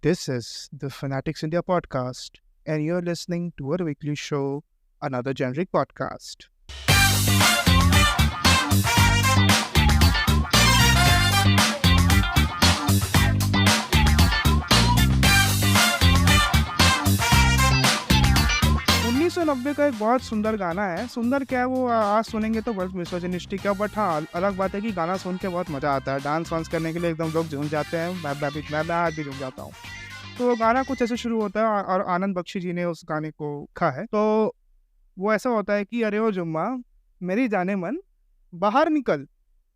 This is the Fanatics India podcast, and you're listening to our weekly show, another generic podcast. उन्नीस सौ नब्बे का एक बहुत सुंदर गाना है। सुंदर क्या है वो आज सुनेंगे तो बहुत मिसोजिनिस्टिक है, बट हाँ अलग बात है कि गाना सुन के बहुत मजा आता है। डांस वांस करने के लिए एकदम लोग झूम जाते हैं। मैं आज भी झूम जाता हूँ। तो गाना कुछ ऐसे शुरू होता है और आनंद बख्शी जी ने उस गाने को लिखा है। तो वो ऐसा होता है कि अरे ओ जुम्मा मेरी जाने मन बाहर निकल,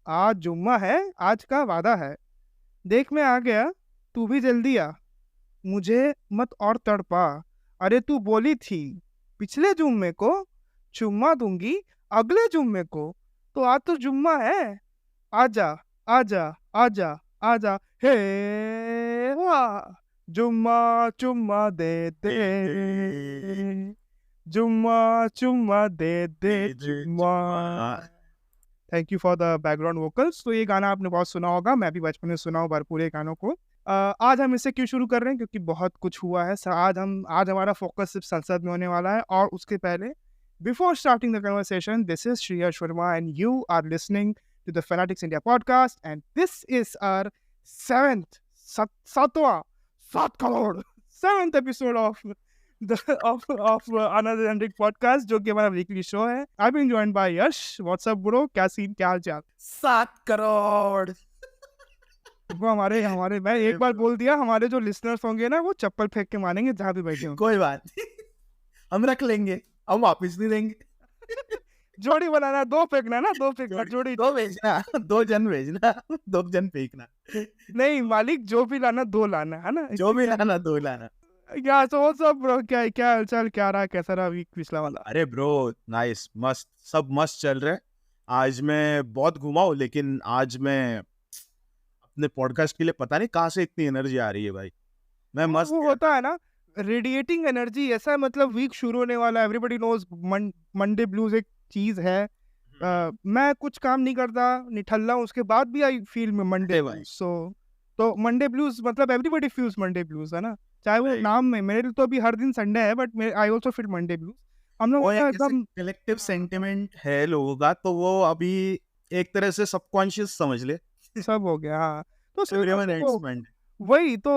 आज जुम्मा है, आज का वादा है, देख मैं आ गया, तू भी जल्दी आ, मुझे मत और तड़पा, अरे तू बोली थी पिछले जुम्मे को चुम्मा दूंगी अगले जुम्मे को, तो आज तो जुम्मा है, आजा आजा आजा आजा, हे वाह जुम्मा चुम्मा दे दे, जुम्मा चुम्मा दे दे जुम्मा। Thank you for the background vocals. तो ये गाना आपने बहुत सुना होगा, मैं भी बचपन में सुना हूँ भरपूर ये गानों को। आज हम इससे क्यों शुरू कर रहे हैं, क्योंकि बहुत कुछ हुआ है। आज हमारा फोकस सिर्फ संसद में होने वाला है। और उसके पहले before starting the conversation, this is Shreyas Sharma and you are listening to the Fanatics India podcast and this is our seventh episode of another generic podcast, जो कि हमारा वीकली शो है। I've been joined by Yash. What's up bro? क्या scene, क्या हाल चाल? 7 करोड़। वो हमारे मैं एक बार बोल दिया, हमारे जो लिसनर्स होंगे ना वो चप्पल फेंक के मानेंगे जहाँ भी बैठे हों। कोई बात नहीं, हम रख लेंगे, हम वापस नहीं देंगे। जोड़ी बनाना, दो फेंकना ना, दो फेंकना, जोड़ी दो भेजना, 2 जन भेजना, 2 जन फेंकना। नहीं मालिक, जो भी लाना 2 लाना है ना, जो भी लाना 2 लाना। क्या तो सब ब्रो, क्या हालचाल, क्या रहा, कैसा रहा वीक पिछला वाला? अरे ब्रो नाइस, मस्त, सब मस्त चल रहे। आज मैं बहुत घुमा हूँ, लेकिन आज मैं अपने पॉडकास्ट के लिए पता नहीं कहाँ से इतनी एनर्जी आ रही है भाई। मैं मस्त। वो होता है ना रेडिएटिंग एनर्जी, ऐसा मतलब वीक शुरू होने वाला है। एवरीबॉडी नोज मंडे ब्लूज एक चीज है। मैं कुछ काम नहीं करता, निठल्ला हूं, उसके बाद भी आई फील में मंडे ब्लूज। सो तो मंडे ब्लूज मतलब एवरीबॉडी फील्स मंडे ब्लूज, है ना, चाहे वो नाम में। मेरे लिए तो अभी हर दिन संडे है, but I also feel Monday blues. हम लोग एकदम कलेक्टिव सेंटिमेंट है लोगों का, तो वो अभी एक तरह से सबकॉन्शियस समझ ले, सब हो गया। हाँ तो वही तो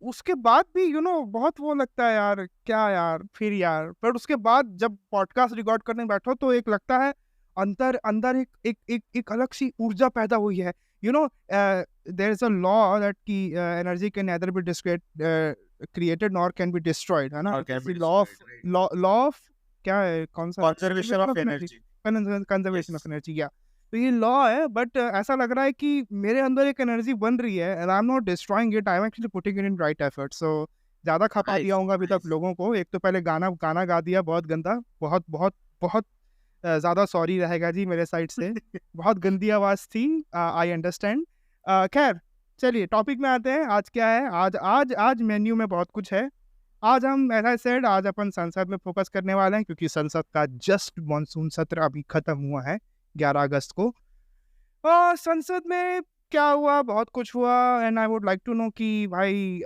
उसके बाद भी बहुत वो लगता है यार, क्या यार फिर यार। पर उसके बाद जब पॉडकास्ट रिकॉर्ड करने बैठो तो एक लगता है अंदर एक अलग सी ऊर्जा पैदा हुई है। There is a law that की energy can neither be created nor can be destroyed, है ना। लॉ ऑफ क्या है, कौन सा? Conservation of energy, conservation of energy. या तो ये लॉ है, बट ऐसा लग रहा है कि मेरे अंदर एक एनर्जी बन रही है and I am not destroying it, I am actually putting it in right effort. So ज़्यादा खपा दिया होगा अभी तक लोगों को। एक तो पहले गाना गा दिया बहुत गंदा, बहुत बहुत बहुत ज़्यादा सॉरी रहेगा जी मेरे साइड से। बहुत गंदी आवाज़ थी, आई अंडरस्टैंड। खैर चलिए टॉपिक में आते हैं। आज क्या है? आज मेन्यू में बहुत कुछ है। आज हम ऐसा सेड आज अपन संसद में फोकस करने वाले हैं, क्योंकि संसद का जस्ट मानसून सत्र अभी खत्म हुआ है 11 अगस्त को। संसद में क्या हुआ? बहुत कुछ हुआ and I would like to know कि भाई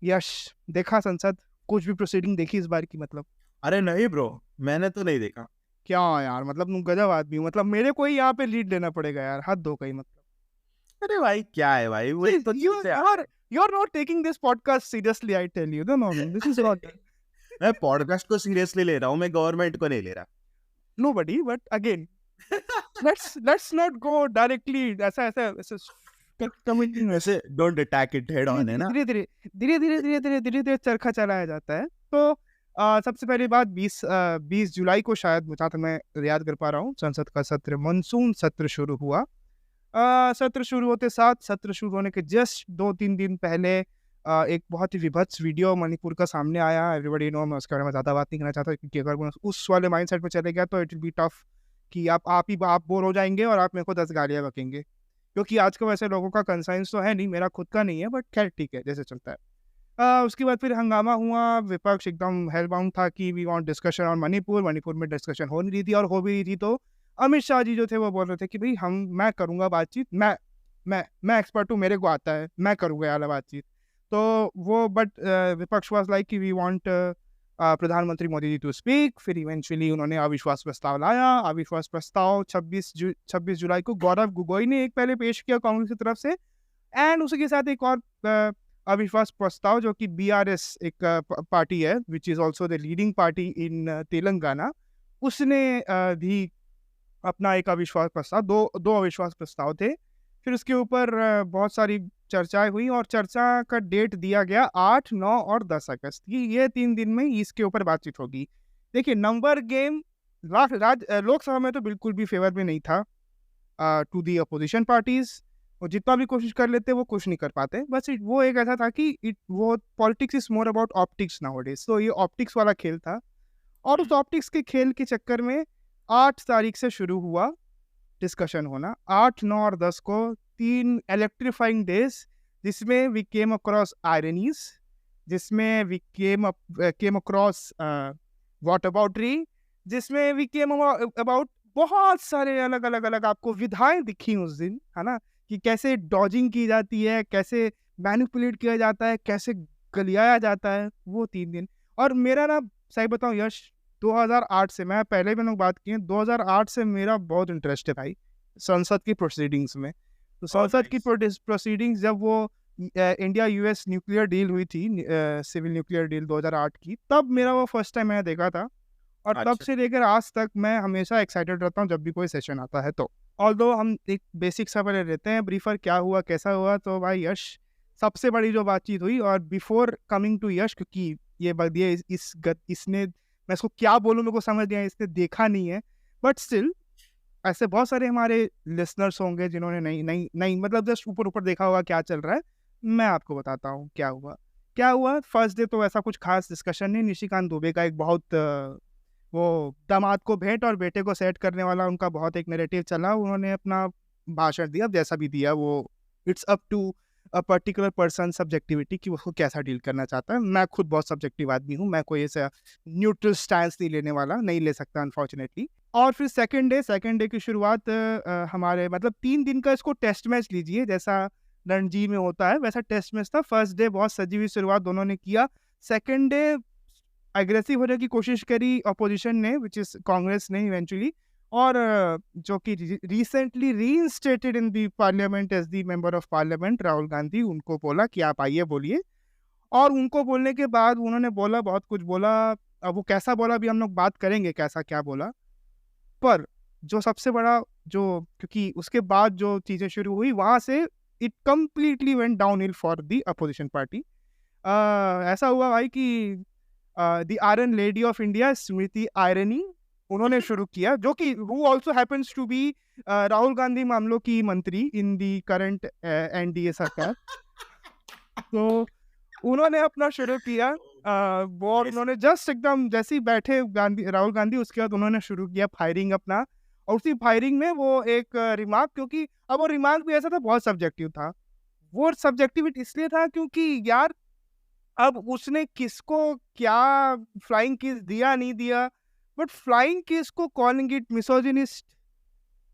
यश देखा संसद, कुछ भी प्रोसीडिंग देखी इस बार की? मतलब अरे नहीं ब्रो, मैंने तो नहीं देखा। क्या यार, मतलब तुम गजब आदमी हो। मतलब मेरे को ही यहाँ पे लीड लेना पड़ेगा यार, हद हो गई। मतलब अरे भाई क्या है भाई, वही तो you are not taking this podcast seriously, I tell you. No, this is not. मैं पॉडकास्ट को सीरियसली ले रहा हूँ, मैं गवर्नमेंट को नहीं ले रहा। Nobody, but again, let's not go directly ऐसा कमेंटिंग वैसे don't attack it head on, है ना। धीरे चरखा चलाया जाता है। तो सबसे पहली बात 20 जुलाई को शायद, जहाँ तक मैं याद कर पा रहा हूँ, संसद का सत्र, मानसून सत्र शुरू हुआ। सत्र शुरू होते साथ, सत्र शुरू होने के जस्ट 2-3 दिन पहले एक बहुत ही विभत्स वीडियो मणिपुर का सामने आया। एवरीबॉडी नो, मैं उसके बारे में ज़्यादा बात नहीं करना चाहता, क्योंकि अगर मैं उस वाले माइंडसेट में चले गया तो इट विल बी टफ कि आप बोर हो जाएंगे और आप मेरे को 10 गालियाँ बकेंगे। क्योंकि आज के वैसे लोगों का कंसाइंस तो है नहीं, मेरा खुद का नहीं है, बट खैर ठीक है, जैसे चलता है। उसके बाद फिर हंगामा हुआ, विपक्ष एकदम हेल बाउंड था कि we want discussion on Manipur में डिस्कशन हो नहीं रही थी, और हो भी रही थी तो अमित शाह जी जो थे वो बोल रहे थे कि भाई मैं करूँगा बातचीत, मैं एक्सपर्ट हूँ, मेरे को आता है, मैं करूँगा यार बातचीत। तो वो बट विपक्ष वाज लाइक कि वी वांट प्रधानमंत्री मोदी जी टू स्पीक। फिर इवेंचुअली उन्होंने अविश्वास प्रस्ताव लाया। अविश्वास प्रस्ताव 26 जुलाई को गौरव गोगोई ने एक पहले पेश किया कांग्रेस की तरफ से, एंड उसी के साथ एक और अविश्वास प्रस्ताव जो कि बीआरएस एक पार्टी है which is also the leading party इन तेलंगाना, उसने भी अपना एक अविश्वास प्रस्ताव, दो अविश्वास प्रस्ताव थे। फिर उसके ऊपर बहुत सारी चर्चाएं हुई और चर्चा का डेट दिया गया 8, 9 और 10 अगस्त की। ये 3 दिन में इसके ऊपर बातचीत होगी। देखिए नंबर गेम लोकसभा में तो बिल्कुल भी फेवर में नहीं था टू दी अपोजिशन पार्टीज। वो जितना भी कोशिश कर लेते वो कुछ नहीं कर पाते। बस वो एक ऐसा था कि वो politics is more about optics nowadays. तो ये ऑप्टिक्स वाला खेल था और उस ऑप्टिक्स के खेल के चक्कर में 8 तारीख से शुरू हुआ डिस्कशन होना। 8, 9 और 10 को 3 इलेक्ट्रीफाइंग डेज जिसमें वी केम अक्रॉस आयरनीज, जिसमें we came across what about री, जिसमें वी केम अबाउट बहुत सारे अलग अलग अलग आपको विधाएं दिखी उस दिन, है ना, कि कैसे डॉजिंग की जाती है, कैसे मैनिपुलेट किया जाता है, कैसे गलियाया जाता है वो 3 दिन। और मेरा ना सही बताऊं यश, 2008 से, मैं पहले भी लोग बात किए, 2008 से मेरा बहुत इंटरेस्ट है भाई संसद की प्रोसीडिंग्स में। तो संसद की प्रोसीडिंग्स जब वो इंडिया यूएस न्यूक्लियर डील हुई थी, सिविल न्यूक्लियर डील 2008 की, तब मेरा वो फर्स्ट टाइम मैंने देखा था। और तब अच्छा। से लेकर आज तक मैं हमेशा एक्साइटेड रहता हूँ जब भी कोई सेशन आता है। तो ऑल्दो हम एक बेसिक सा पहले रहते हैं ब्रीफर, क्या हुआ कैसा हुआ। तो भाई यश, सबसे बड़ी जो बातचीत हुई, और बिफोर कमिंग टू यश, क्योंकि ये बल्दिया इसने, मैं इसको क्या बोलूँ, मेरे को समझ नहीं आया, इसने देखा नहीं है, बट स्टिल ऐसे बहुत सारे हमारे लिसनर्स होंगे जिन्होंने नहीं मतलब जस्ट ऊपर ऊपर देखा होगा क्या चल रहा है। मैं आपको बताता हूँ क्या हुआ। फर्स्ट डे तो ऐसा कुछ खास डिस्कशन नहीं। निशिकांत दुबे का एक बहुत वो दामाद को भेंट और बेटे को सेट करने वाला उनका बहुत एक नैरेटिव चला। उन्होंने अपना भाषण दिया, जैसा भी दिया वो it's up to a particular person subjectivity कि वो कैसा डील करना चाहता है। मैं खुद बहुत सब्जेक्टिव आदमी हूँ, मैं कोई ऐसा न्यूट्रल स्टैंस नहीं लेने वाला, नहीं ले सकता अनफॉर्चुनेटली। और फिर सेकंड डे की शुरुआत हमारे मतलब 3 दिन का इसको टेस्ट मैच लीजिए, जैसा रणजी में होता है वैसा टेस्ट मैच था। फर्स्ट डे बहुत सजी हुई शुरुआत दोनों ने किया। सेकंड डे एग्रेसिव होने की कोशिश करी अपोजिशन ने, विच इज कांग्रेस ने इवेंचुअली, और जो कि recently reinstated in the parliament as the member of parliament Rahul Gandhi, उनको बोला कि आप आइए बोलिए। और उनको बोलने के बाद उन्होंने बोला, बहुत कुछ बोला। अब वो कैसा बोला भी हम लोग बात करेंगे, कैसा क्या बोला। पर जो सबसे बड़ा जो, क्योंकि उसके बाद जो चीज़ें शुरू हुई वहाँ से it completely went downhill for the opposition party. ऐसा हुआ भाई कि the iron lady of India Smriti Irani, उन्होंने शुरू किया, जो कि who also happens to be Rahul Gandhi मामलों की मंत्री इन दी करंट एनडीए सरकार। तो उन्होंने अपना शुरू किया वो, और उन्होंने जस्ट एकदम जैसे ही बैठे राहुल गांधी, उसके बाद उन्होंने शुरू किया फायरिंग अपना। और उसी फायरिंग में वो एक रिमार्क, क्योंकि अब वो रिमार्क भी ऐसा था, बहुत सब्जेक्टिव था। वो सब्जेक्टिव इसलिए था क्योंकि यार अब उसने किसको क्या फ्लाइंग किस दिया नहीं दिया, बट फ्लाइंग किस को कॉलिंग इट मिसोजिनिस्ट,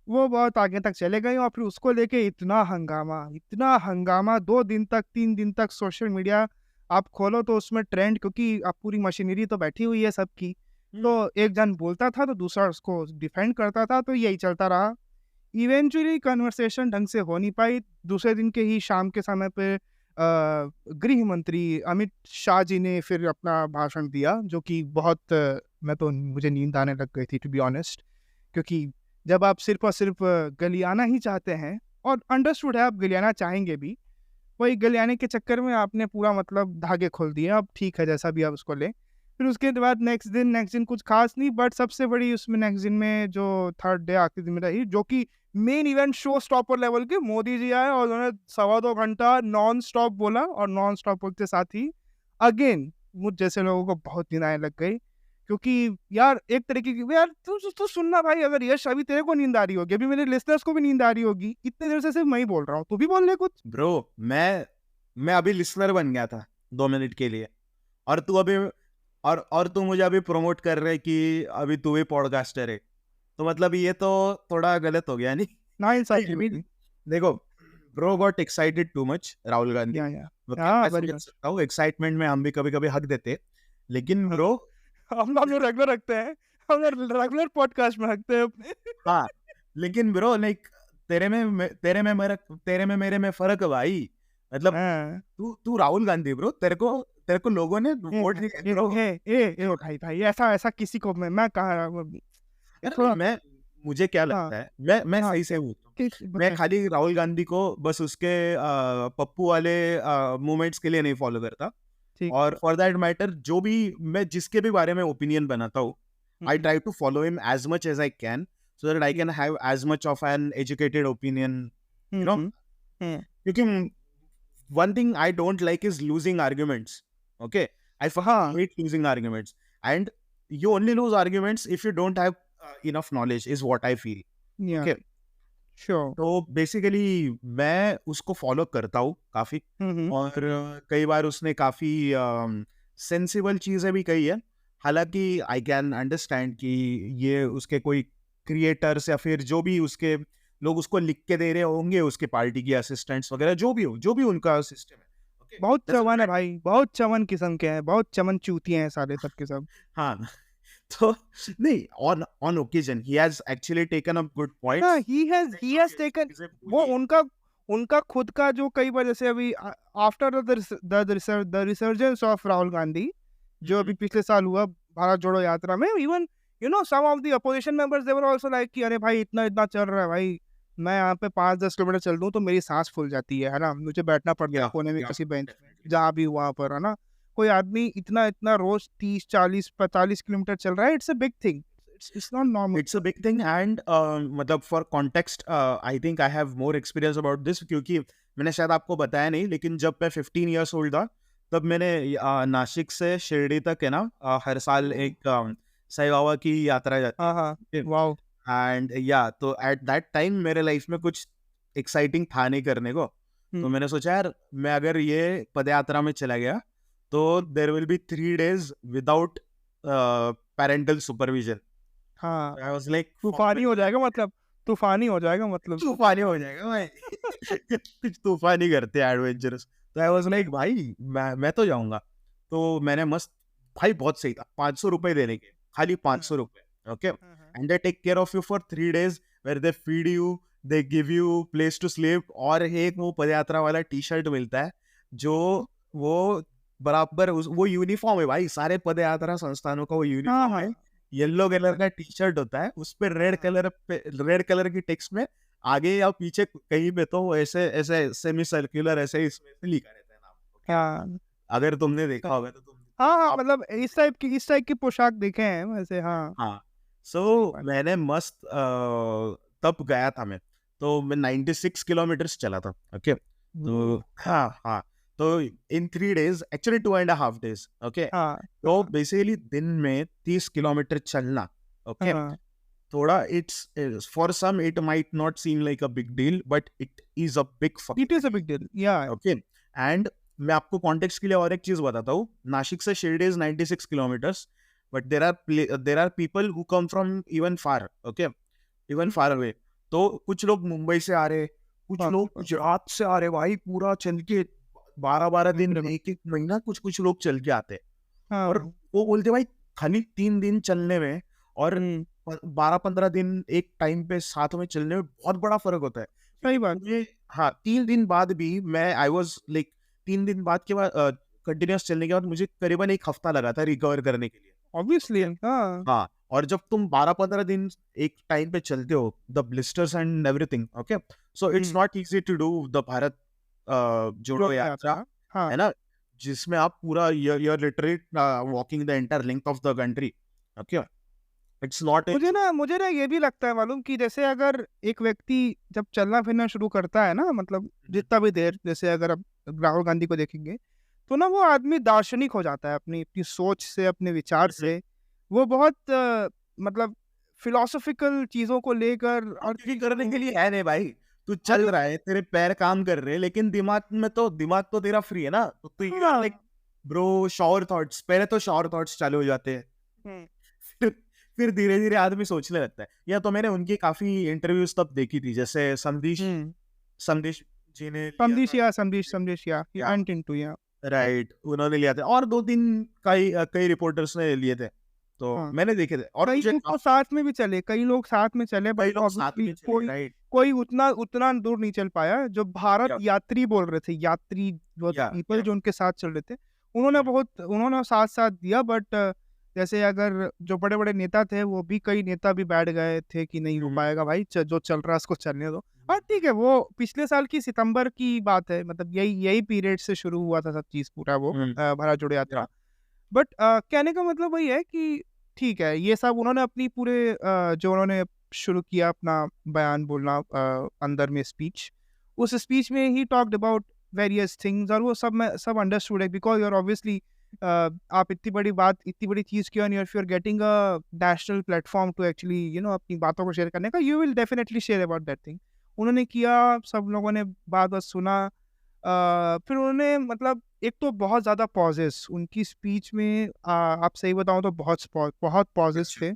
वो बहुत आगे तक चले गए। और फिर उसको लेके इतना हंगामा 2 दिन तक 3 दिन तक सोशल मीडिया आप खोलो तो उसमें ट्रेंड, क्योंकि आप पूरी मशीनरी तो बैठी हुई है सबकी, तो एक जन बोलता था तो दूसरा उसको डिफेंड करता था, तो यही चलता रहा। इवेंचुअली कन्वर्सेशन ढंग से हो नहीं पाई। दूसरे दिन के ही शाम के समय पे गृह मंत्री अमित शाह जी ने फिर अपना भाषण दिया, जो कि बहुत मुझे नींद आने लग गई थी टू बी ऑनेस्ट, क्योंकि जब आप सिर्फ और सिर्फ गलियाना ही चाहते हैं, और अंडरस्टूड है आप गलियाना चाहेंगे भी, वही गलियाने के चक्कर में आपने पूरा मतलब धागे खोल दिए। अब ठीक है जैसा भी आप उसको लें। फिर उसके बाद नेक्स्ट दिन कुछ खास नहीं, बट सबसे बड़ी उसमें नेक्स्ट दिन में जो थर्ड डे आखिरी दिन में रही, जो कि main event show stopper level के, मोदी जी आए और उन्होंने 2.25 घंटा नॉन स्टॉप बोला। और नॉन स्टॉप बोलते साथ ही अगेन मुझ जैसे लोगों को बहुत नींद आने लग गई, क्योंकि यार एक तरीके की, यार तू सुनना भाई, अगर यश अभी तेरे को नींद आ रही होगी, अभी मेरे लिसनर्स को भी नींद आ रही होगी, इतने देर से सिर्फ मैं ही बोल रहा हूँ, तू भी बोल ले कुछ। ब्रो, मैं अभी लिसनर बन गया था 2 मिनट के लिए, और तू अभी और तू मुझे अभी प्रमोट कर रहे कि अभी तू भी पॉडकास्टर है, तो मतलब ये तो थोड़ा गलत हो गया नहीं? ना इंसाफ देखो bro got excited too much Rahul Gandhi. या ओके, हाँ मैं वेरी समझ मच। सकता हूँ, एक्साइटमेंट में हम भी कभी कभी हक देते, लेकिन ब्रो हम लोग रेगुलर रखते हैं, हम रेगुलर पॉडकास्ट में रखते हैं अपने। हाँ, लेकिन ब्रो लाइक तेरे में मेरे में फर्क है भाई। मतलब हाँ तू तू राहुल गांधी ब्रो, तेरे को लोगों ने ए वोट दिया है, ब्रो। भाई भाई ऐसा ऐसा किसी को मैं कहा यार थोड़ा। मैं मुझे क्या हाँ लगता है, मैं हाँ सही से हूँ, मैं बताएं। खाली राहुल गांधी को बस उसके पप्पू वाले मूवमेंट्स के लिए नहीं फॉलो करता। ठीक। और फॉर दैट मैटर जो भी मैं जिसके भी बारे में ओपिनियन बनाता हूँ, I hmm, try to follow him as much as I can, so that I ठीक। Can have as much of an educated opinion, you know. Hmm hmm, क्योंकि one thing I don't like is losing arguments. Okay, I fucking हाँ hate losing arguments, and you only lose arguments if you don't have enough knowledge, is what I feel. या Okay, sure. तो basically मैं उसको follow करता हूँ काफी, और कई बार उसने काफी सेंसिबल चीजें भी कही है। हालांकि आई कैन अंडरस्टैंड कि ये उसके कोई क्रिएटर्स या फिर जो भी उसके लोग उसको लिख के दे रहे होंगे, उसके पार्टी के असिस्टेंट्स वगैरह, जो भी हो, जो भी उनका सिस्टम है, ओके, बहुत डजंट चमन है मैटर। भाई, बहुत चमन किस्म के हैं, बहुत चमन चूतिए हैं सारे सब के सब। हाँ, तो नहीं, on on occasion he has actually taken up good हाँ पॉइंट्स, ही हैज टेकन। चीजें वो बोली। उनका उनका खुद का जो कई बार जैसे अभी after the resurgence of Rahul Gandhi, जो अभी पिछले साल हुआ भारत जोड़ो यात्रा में, even some of the opposition members they were also like कि अरे भाई इतना इतना चल रहा है भाई, मैं यहाँ पे 5-10 किलोमीटर चल दूँ तो मेरी सांस फूल जाती है ना, मुझे बैठना पड़ता है या कोने में या किसी बेंच में डेफिनेटली। जहाँ भी वहाँ पर, है ना। कोई आदमी इतना इतना रोज 30-40-45 किलोमीटर चल रहा है, it's a big thing, it's not normal. It's a big thing, and मतलब for context, I think I have more experience about this, क्योंकि मैंने शायद आपको बताया नहीं, लेकिन जब मैं 15 years old था, तब मैंने नासिक से शिरडी तक है ना, हर साल एक साईं बाबा की यात्रा जाती हाँ हाँ है। वाओ। एंड या तो एट दैट टाइम मेरे लाइफ में कुछ एक्साइटिंग था नहीं करने को, तो मैंने सोचा यार मैं अगर ये पद यात्रा में चला गया तो there will be 3 days without parental supervision. हाँ आई वाज लाइक तूफानी हो जाएगा मतलब, तूफानी हो जाएगा मतलब। तूफानी हो जाएगा भाई। कुछ तूफानी करते हैं एडवेंचरस। तो आई वाज लाइक भाई मैं तो जाऊंगा। तो मैंने मस्त, भाई बहुत सही था, 500 रुपए देने के, खाली 500 रुपए, okay, and they take care of you for 3 days, where they feed you, they give you place to sleep, और एक वो पदयात्रा वाला टी शर्ट मिलता है जो वो बराबर वो यूनिफॉर्म है भाई, सारे पदयात्रा संस्थानों का वो हाँ यूनिफॉर्म है। हाँ येलो कलर का टी शर्ट होता है, उस पे रेड कलर की टेक्स्ट में आगे या पीछे कहीं पे तो वो ऐसे ऐसे सेमी सर्कुलर ऐसे इसमें से लिखा रहता है नाम, okay? हाँ अगर तुमने देखा होगा तो तुम हाँ हाँ आप, मतलब इस टाइप की पोशाक देखे हैं वैसे, हाँ। हाँ। सही सो बात। मैंने मस्त तब गया था मैं, तो मैं 96 किलोमीटर चला था, ओके। तो हाँ हाँ, तो इन 3 days, एक्चुअली 2.5 days, ओके। हाँ तो बेसिकली दिन में 30 किलोमीटर चलना, ओके, हाँ थोड़ा it's for some it might not seem like a big deal, but it is a big it is a big deal या। ओके। एंड मैं आपको कॉन्टेक्स्ट के लिए और एक चीज बताता हूँ, नासिक से Shirdi is 96 kilometres, but there are people who come from even far, okay, even far away. तो कुछ लोग मुंबई से आ रहे, कुछ लोग गुजरात से आ रहे भाई, पूरा चल के 12-12 दिन, एक एक महीना, कुछ कुछ लोग चल के आते। और हाँ वो बोलते भाई खाली 3 दिन चलने में और 12-15 दिन एक टाइम पे साथ में चलने में बहुत बड़ा फर्क होता है। सही बात। मुझे हाँ, 3 दिन बाद भी मैं आई वाज लाइक 3 दिन बाद के बाद कंटिन्यूस चलने के बाद मुझे करीबन एक हफ्ता लगा था रिकवर करने के लिए। ऑब्वियसली हाँ। हाँ, और जब तुम 12-15 दिन एक टाइम पे चलते हो, the blisters and everything, okay, so it's not easy to do the Bharat Jodo Yatra, हाँ है ना, जिसमें आप पूरा you're literally walking the entire length of the country, okay, it's not मुझे ना ये भी लगता है मालूम कि जैसे अगर एक व्यक्ति जब चलना फिरना शुरू करता है ना, मतलब जितना भी देर, जैसे अगर आप राहुल गांधी को देखेंगे तो ना वो आदमी दार्शनिक हो जाता है अपनी अपनी सोच से, अपने विचार से। वो बहुत मतलब फिलोसॉफिकल चीजों को लेकर और कुछ करने के लिए है नहीं भाई, तू चल रहा है, तेरे पैर काम कर रहे हैं, लेकिन दिमाग तो तेरा फ्री है ना, तो तू हाँ, लाइक ब्रो शावर थॉट्स, पहले तो शावर थॉट्स चालू हो जाते हैं, फिर धीरे धीरे आदमी सोचने लगता है। या तो मैंने उनकी काफी इंटरव्यूज तब देखी थी, जैसे संदेश जिन्हें लिया था समझिश या he या went into या राइट, उन्होंने लिया था और 2-3 कई रिपोर्टर्स ने लिए थे, तो हाँ मैंने देखे थे और कई मुझे लोग तो साथ में भी चले, कई लोग साथ में चले, बट कई लोग साथ ऑब्वियसली में चले, कोई राइट, कोई उतना उतना दूर नहीं चल पाया। जो भारत या यात्री बोल रहे थे, यात्री जो पीपल या जो उनके साथ चल रहे थे, उन्होंने साथ साथ दिया, बट जैसे अगर जो बड़े बड़े नेता थे, वो भी कई नेता भी बैठ गए थे कि नहीं हो पाएगा भाई, जो चल रहा है उसको चलने दो। हाँ ठीक है, वो पिछले साल की सितंबर की बात है, मतलब यही यही पीरियड से शुरू हुआ था सब चीज़ पूरा वो भारत जोड़ो यात्रा। या बट कहने का मतलब वही है कि ठीक है, ये सब उन्होंने अपनी पूरे जो उन्होंने शुरू किया अपना बयान बोलना अंदर में स्पीच, उस स्पीच में he talked about various things, और वो सब मैं सब अंडरस्टूड है, बिकॉज यू आर ऑब्वियसली आप इतनी बड़ी बात, इतनी बड़ी चीज़ की, और if you are getting a national platform to actually अपनी बातों को शेयर करने का, you will definitely share about that thing. उन्होंने किया, सब लोगों ने बात बात सुना। फिर उन्होंने मतलब एक तो बहुत ज़्यादा पॉजेस उनकी स्पीच में, आप सही बताऊँ तो बहुत पॉजेस अच्छा, थे,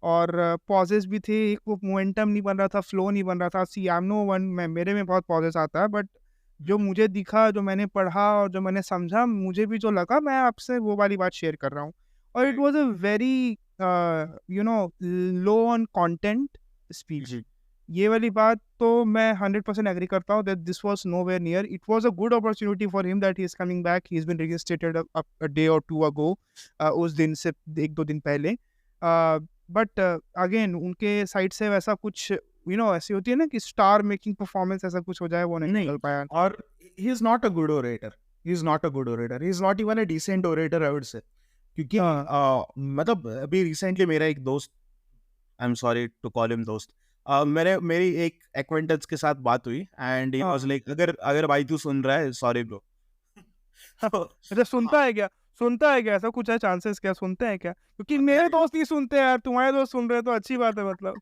और पॉजेस भी थे, एक वो मोमेंटम नहीं बन रहा था, फ्लो नहीं बन रहा था। सी आई एम नो वन, मैं मेरे में बहुत पॉजेस आता है, बट जो मुझे दिखा, जो मैंने पढ़ा और जो मैंने समझा, मुझे भी जो लगा, मैं आपसे वो वाली बात शेयर कर रहा हूँ। और it was a very low on content speech. जी, ये वाली बात तो मैं 100% एग्री करता हूँ that this was nowhere near. It was a good opportunity for him that he is coming back, he is been registered a day or two ago, उस दिन से एक दो दिन पहले। बट अगेन उनके साइड से वैसा कुछ ऐसी होती है ना कि स्टार मेकिंग परफॉर्मेंस ऐसा कुछ हो जाए, वो नहीं नहीं, निकल पाया। और he is not a good orator, he is not a good orator, he is not even a decent orator I would say, क्योंकि हाँ मतलब अभी रिसेंटली मेरा एक दोस्त, I am sorry to call him दोस्त, मेरी एक एक्वेंटेंस के साथ बात हुई एंड ही वाज हाँ लाइक, अगर अगर भाई तू सुन रहा है, सॉरी ब्रो। तो अच्छा, हाँ, सुनता है क्या? सुनता है क्या? ऐसा कुछ है, चांसेस क्या सुनते हैं क्या? क्योंकि पता मेरे नहीं, दोस्त नहीं सुनते यार, तुम्हारे दोस्त सुन रहे हैं तो अच्छी बात है मतलब।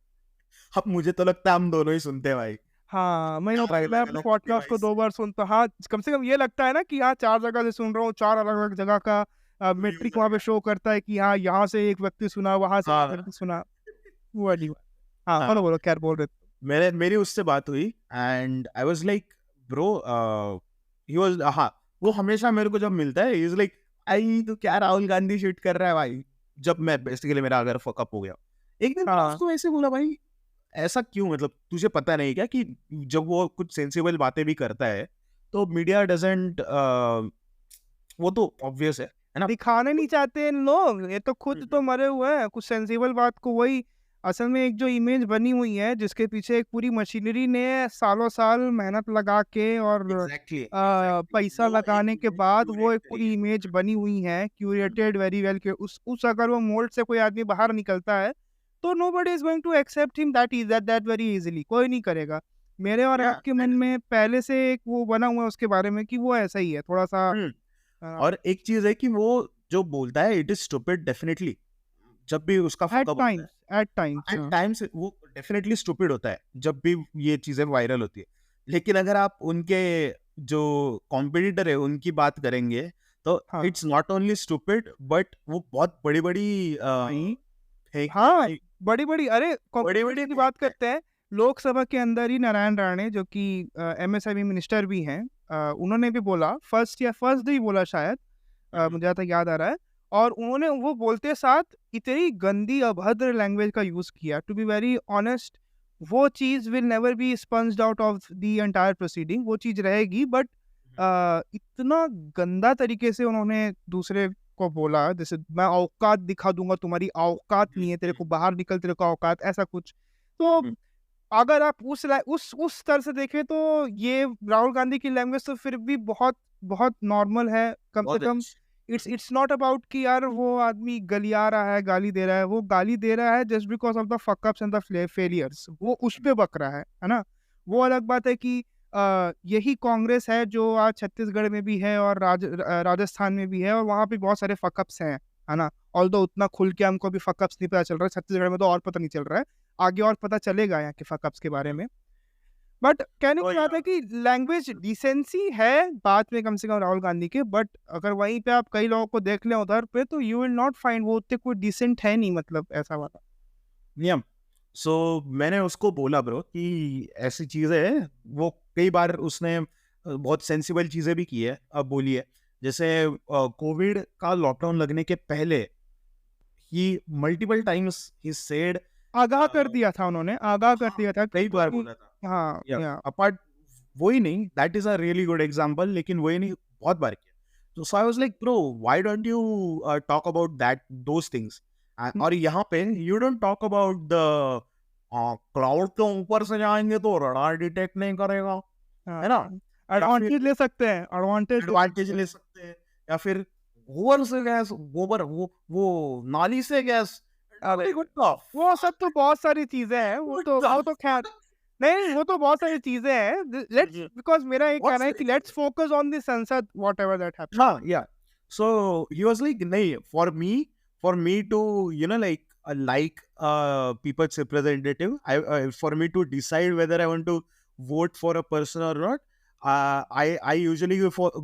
अब मुझे तो लगता है हम दोनों ही सुनते हैं भाई, हाँ, मैं अलग अपने अलग पॉडकास्ट को डिवाइस 2 बार सुनता, हाँ, कम से कम ये लगता है ना कि हाँ, 4 जगह से सुन रहा हूँ, 4 अलग-अलग जगह का मेट्रिक यूजर वहाँ पे का। शो करता है कि हाँ, यहाँ से एक व्यक्ति सुना, वहाँ से एक हाँ व्यक्ति सुना, वो वाली बात। हाँ, हाँ, बोलो, क्या बोल रहे थे? मेरी उससे बात हुई and I was like bro, he was, हाँ, वो हमेशा मेरे को जब मिलता है, ही इज लाइक, आई तू क्या राहुल गांधी शिट कर रहा है भाई, जब मैं बेसिकली मेरा अगर फकअप हो गया, एक दिन मैंने हाँ, उसको ऐसे बोला, भाई ऐसा क्यों, मतलब तुझे पता नहीं क्या कि जब वो कुछ सेंसिबल बातें भी करता है, तो मीडिया डजंट, वो तो ऑब्वियस है ना। दिखाने नहीं चाहते इन लोग, ये तो खुद तो हम्म, मरे हुए हैं, कुछ सेंसिबल बात को वही असल में एक जो इमेज बनी हुई है, जिसके पीछे एक पूरी मशीनरी ने सालों साल मेहनत लगा के और एग्जैक्टली एग्जैक्टली, पैसा वो एक लगाने के इमेज बाद वो क्यूरेट एक करी पूरी है। इमेज बनी हुई है, हम्म, क्यूरेटेड वेरी वेल, के उस अगर वो मोल्ड से कोई आदमी बाहर निकलता है, तो nobody is going to accept him that very easily, कोई नहीं करेगा। मेरे और या आपके मन में पहले से एक वो बना हुआ है उसके बारे में कि वो ऐसा ही है, थोड़ा सा और एक चीज है कि वो जो बोलता है इट इज स्टूपिड डेफिनेटली, जब भी उसका फकअप होता है, एट टाइम्स। एट टाइम्स वो डेफिनेटली स्टूपिड होता है जब भी ये चीजें वायरल होती है। लेकिन अगर आप उनके जो कॉम्पिटिटर है उनकी बात करेंगे, तो हाँ it's not only stupid, but वो बहुत बड़ी बड़ी नहीं, फेंकते हैं हाँ, भाई, बड़ी-बड़ी, अरे बड़ी बड़ी कॉम्पिटिटर्स की बात फेंकते हैं। करते हैं, लोकसभा के अंदर ही नारायण राणे जो कि एमएसएमई मिनिस्टर भी हैं, उन्होंने भी बोला, फर्स्ट डे ही बोला शायद, हम्म, मुझे जहाँ तक याद आ रहा है, और उन्होंने वो बोलते साथ इतनी गंदी अभद्र लैंग्वेज का यूज़ किया, टू बी वेरी ऑनेस्ट, वो चीज़ will never be sponged out of the entire proceeding, वो चीज़ रहेगी, बट इतना गंदा तरीके से उन्होंने दूसरे को बोला, जैसे मैं औकात दिखा दूंगा, तुम्हारी औकात नहीं है, तेरे को बाहर निकल, तेरे को औकात, ऐसा कुछ। तो हम्म, अगर आप उस स्तर से देखें, तो ये राहुल गांधी की लैंग्वेज तो फिर भी बहुत बहुत नॉर्मल है, कम से बहुत कम। अच्छी। इट्स नॉट अबाउट कि यार वो आदमी गलिया रहा है, गाली दे रहा है, वो गाली दे रहा है just because of the fuck-ups and the failures, वो उस पे बक रहा है ना। वो अलग बात है कि यही कांग्रेस है जो आज छत्तीसगढ़ में भी है और राजस्थान में भी है, और वहाँ पे बहुत सारे फकअप्स हैं, है ना। ऑल्दो उतना खुल के हमको भी फकअप्स नहीं पता चल रहा है, छत्तीसगढ़ में तो और पता नहीं चल रहा है, आगे और पता चलेगा यहाँ के फकअप्स के बारे में। बट कहने तो की बात है कि लैंग्वेज डिसेंसी है बात में, कम से कम राहुल गांधी के, बट अगर वहीं पे आप कई लोगों को देख लें उधर पे, तो यू विल नॉट फाइंड वो उतने कोई डिसेंट है नहीं, मतलब ऐसा वाला। नियम, सो मैंने उसको बोला ब्रो कि ऐसी चीज़ें हैं, वो कई बार उसने बहुत सेंसिबल चीज़ें भी की है, अब बोलिए। जैसे कोविड का लॉकडाउन लगने के पहले ही मल्टीपल टाइम्स ही सेड, आगाह कर दिया था उन्होंने, आगाह कर हाँ, दिया था कई बार कि बोला था। हाँ, या या अपार्ट वही नहीं, that is a really good example, लेकिन वही नहीं, बहुत बार किया। तो so I was like bro, why don't you talk about that those things? Hmm, और यहाँ पे you don't talk about the cloud के ऊपर से जाएँगे तो रडार डिटेक्ट नहीं करेगा, हाँ, है ना? हाँ। या फिर एडवांटेज ले सकते हैं, एडवांटेज ले एडवांटेज सकते ले हैं। सकते हैं, या फिर गोबर से गैस, गोबर वो नाली से गैस। अरे! व्हाट द वो सब तो फक? बहुत सारी चीज़ें हैं, व्हाट द वो तो ख़ैर नहीं, वो तो बहुत सारी चीज़ें हैं। Let's fuck? बिकॉज़ मेरा ये बहुत कहना है सारी कि चीज़ें। Let's focus on the sunset whatever that happens. हाँ, yeah. So he was like, नहीं, for me to, you know, like people's representative, for me to decide whether I want to vote for a person or not, I usually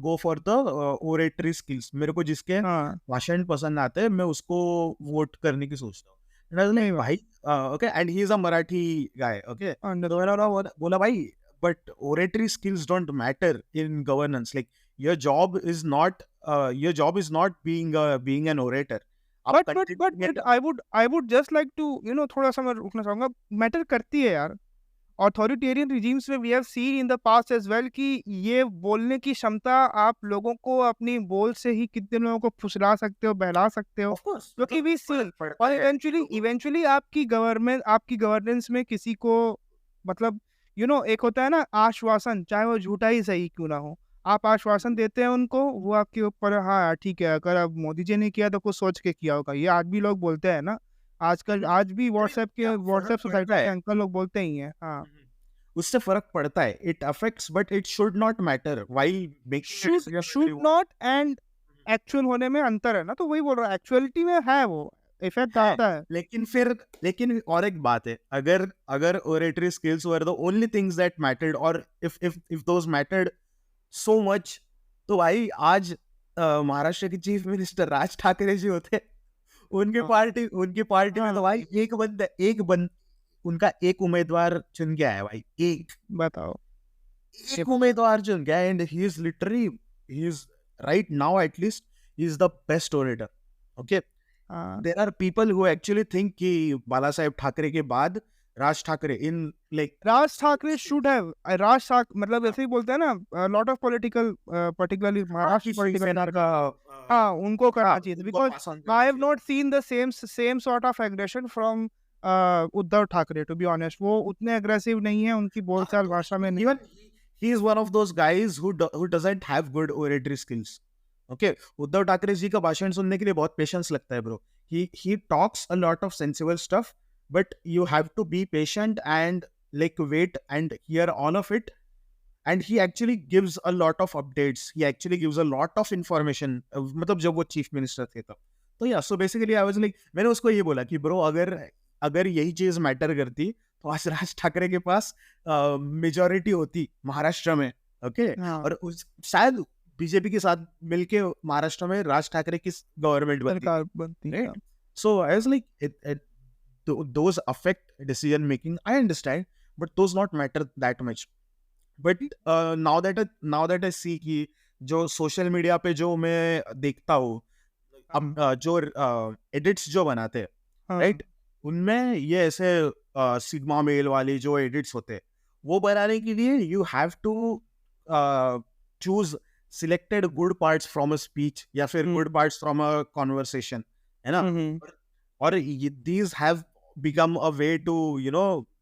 go for the oratory skills. मेरे को जिसके हाँ, भाषण पसंद आते हैं, मैं उसको वोट करने की सोचता हूँ। And I was सही like, बात। भाई, okay, and he is a Marathi guy, okay. तो अंडरस्टूड। मैंने बोला भाई, but oratory skills don't matter in governance. Like, your job is not being an orator. आप content but I would just like to थोड़ा-सा मैं रुकना चाहूँगा। Matter करती है यार। ऑथोरिटेरियन रिजीम्स में we have seen in the past as well कि ये बोलने की क्षमता आप लोगों को अपनी बोल से ही कितने लोगों को फुसला सकते हो, बहला सकते हो। ऑफ कोर्स, जो कि मतलब वी फर्क सीन पड़ता और है इवेंचुअली लोगों। इवेंचुअली आपकी गवर्नेंस में किसी को मतलब एक होता है ना आश्वासन, चाहे वो झूठा ही सही क्यों ना हो। आप आश्वासन देते हैं उनको, वो आपके ऊपर हाँ, यार ठीक है, अगर अब मोदी जी ने किया तो कुछ सोच के किया होगा। ये आज भी लोग बोलते हैं ना। आजकल आज भी नहीं, क्या फर्क व्हाट्सएप पड़ता सोसाइटी के है। अंकल लोग बोलते ही हैं। हाँ। उससे फर्क पड़ता है, it affects, but it should not matter while making decision should not and actual होने में अंतर है ना, तो वही बोल रहा हूँ एक्चुअलिटी में है वो, इफ़ेक्ट है। आता है। लेकिन और एक बात है, अगर अगर oratory skills were the only things that mattered, और if those mattered so much, तो भाई आज महाराष्ट्र के चीफ मिनिस्टर राज ठाकरे जी होते। हाँ, उनकी पार्टी में तो हाँ, भाई उनका एक उम्मीदवार चुन के आया भाई, बताओ। ये एक उम्मीदवार चुन के आया, and he is right now at least he is the best orator, okay. हाँ, there are people who actually think कि बाला साहेब ठाकरे के बाद Raj Thackeray in like Raj Thackeray should have Raj ठाक मतलब ऐसे ही बोलते हैं ना lot of political particularly Maharashtra political Shiv Sena का हाँ, उनको हाँ, करना चाहिए था उनको बिकॉज़ पास ऑन आई करना हैव चाहिए। Not seen the same sort of aggression from Uddhav Thackeray to be honest वो उतने एग्रेसिव नहीं है, उनकी हाँ, बोलचाल तो भाषा में नहीं even he is one of those guys who doesn't have good oratory skills. Okay, Uddhav Thackeray ji का भाषण सुनने के लिए बहुत पेशेंस लगता है bro. He talks a lot of sensible stuff, but you have to be patient and like wait and hear all of it. And he actually gives a lot of updates. He actually gives a lot of information. मतलब जब वो chief minister थे तब. तो या so basically I was like, मैंने उसको ये बोला कि ब्रो, अगर अगर यही चीज मैटर करती तो आज राज ठाकरे के पास मेजोरिटी होती महाराष्ट्र में, ओके। हाँ, और शायद बीजेपी के साथ मिलके महाराष्ट्र में राज ठाकरे की गवर्नमेंट बनती, सरकार बनती है। Right. So I was like those affect decision making, I understand, but those not matter that much. But now that I see कि जो सोशल मीडिया पे जो मैं देखता हूँ, हाँ, जो एडिट्स जो बनाते हैं, हाँ, राइट, उनमें ये ऐसे सिग्मा मेल वाली जो एडिट्स होते हैं, वो बनाने के लिए you have to choose selected good parts from a speech या फिर हुँ, good parts from a conversation, है ना। हुँ, और these have become a way to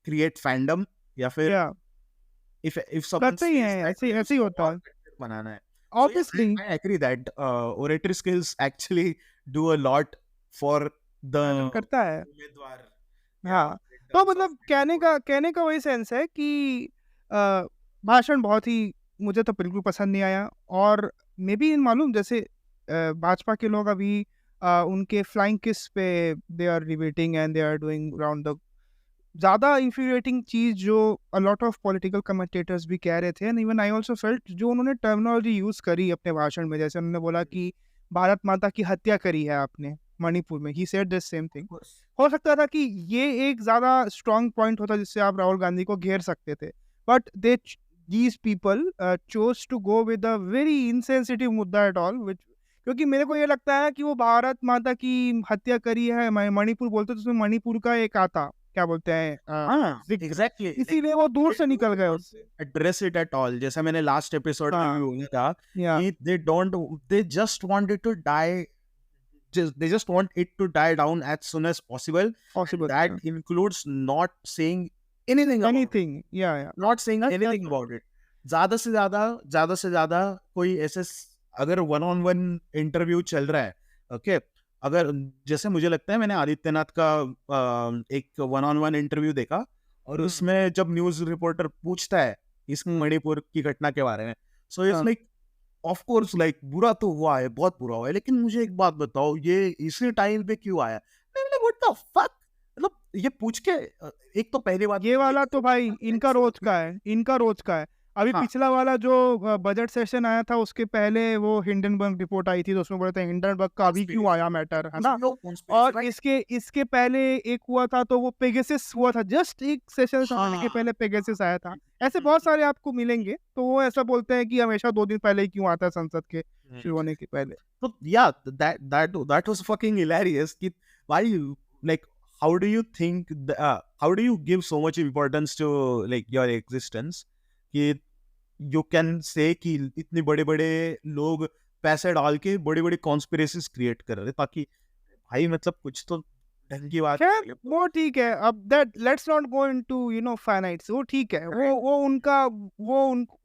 create fandom, या फिर या if someone करते ही says हैं, that ऐसे ऐसे ही उसको होता और है। content बनाना है, so yeah, obviously I agree that oratory skills actually do a lot for the matter करता है। उम्मीदवार, हाँ, in तो terms of मतलब getting vote. कहने का वही सेंस है कि भाषण बहुत ही मुझे तो बिल्कुल पसंद नहीं आया और मे बी मालूम जैसे भाजपा के लोग अभी उनके फ्लाइंग किस पे they are debating and they are doing round the ज़्यादा इंफ्uriating चीज़ जो a lot of political commentators भी कह रहे थे and even I also felt जो उन्होंने टर्मिनोलॉजी यूज़ करी अपने भाषण में, जैसे उन्होंने बोला कि भारत माता की हत्या करी है आपने। मणिपुर में, he said the same thing. हो सकता था कि ये एक ज़्यादा स्ट्रॉन्ग पॉइंट होता जिससे आप राहुल गांधी को घेर सकते थे, but these people chose to go with a very insensitive मुद्दा एट ऑल, विच, क्योंकि मेरे को ये लगता है कि वो भारत माता की हत्या करी है, मणिपुर बोलते तो उसमें मणिपुर का एक आता, क्या बोलते हैं, हाँ, एग्जैक्टली, इसीलिए वो दूर से निकल गए उससे। एड्रेस इट एट ऑल, जैसा मैंने लास्ट एपिसोड में भी हाँ, बोला था या कि they just wanted to die, they just want it to die down as soon as possible, possible, and that includes not saying anything about it, anything, या not saying anything about it. ज्यादा से ज्यादा कोई ऐसे अगर one on one interview चल रहा है, ओके, अगर जैसे मुझे लगता है मैंने आदित्यनाथ का एक वन ऑन वन इंटरव्यू देखा, और उसमें जब न्यूज रिपोर्टर पूछता है इस मणिपुर की घटना के बारे में, so it's like of course like बुरा तो हुआ है, बहुत बुरा हुआ है, लेकिन मुझे एक बात बताओ, ये इसी टाइम पे क्यों आया? व्हाट द फक, मतलब ये पूछ के एक तो पहली बात ये वाला तो भाई इनका रोज का है, इनका रोज का है। अभी हाँ। पिछला वाला जो बजट सेशन आया था उसके पहले वो हिंडनबर्ग रिपोर्ट आई थी, तो उसमें बोले थे हिंडनबर्ग का अभी क्यों आया मैटर, है ना। और इसके पहले एक हुआ था तो वो पेगासस हुआ था, जस्ट एक सेशन आने के पहले पेगासस आया था। ऐसे बहुत सारे आपको मिलेंगे, तो वो ऐसा बोलते हैं कि हमेशा 2 दिन पहले ही क्यों आता है संसद के शुरू होने के पहले। So yeah, that was fucking hilarious. कि why like how do you think how do you give so much importance to like your existence कि you can say कि इतने बड़े बड़े लोग पैसे डाल के बड़ी बड़ी कॉन्स्पिरेसीज क्रिएट कर रहे ताकि भाई मतलब कुछ तो ढंग की बात खैर वो ठीक है, अब that let's not go into finites, वो ठीक है,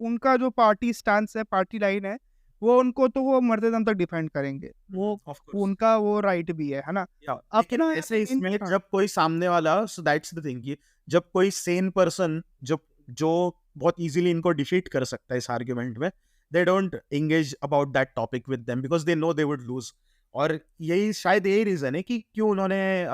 उनका जो पार्टी स्टैंस है, पार्टी लाइन है, वो उनको तो वो मरते दम तक डिफेंड करेंगे, वो उनका वो राइट भी है ना। अपना ऐसे इसमें जब कोई सामने वाला, सो दैट्स द थिंग कि जब कोई सेन पर्सन जो बहुत इजीली इनको डिफीट कर सकता है इस आर्गुमेंट में, they don't engage about that topic with them because they know they would lose. और यही शायद यही रीजन है कि क्यों उन्होंने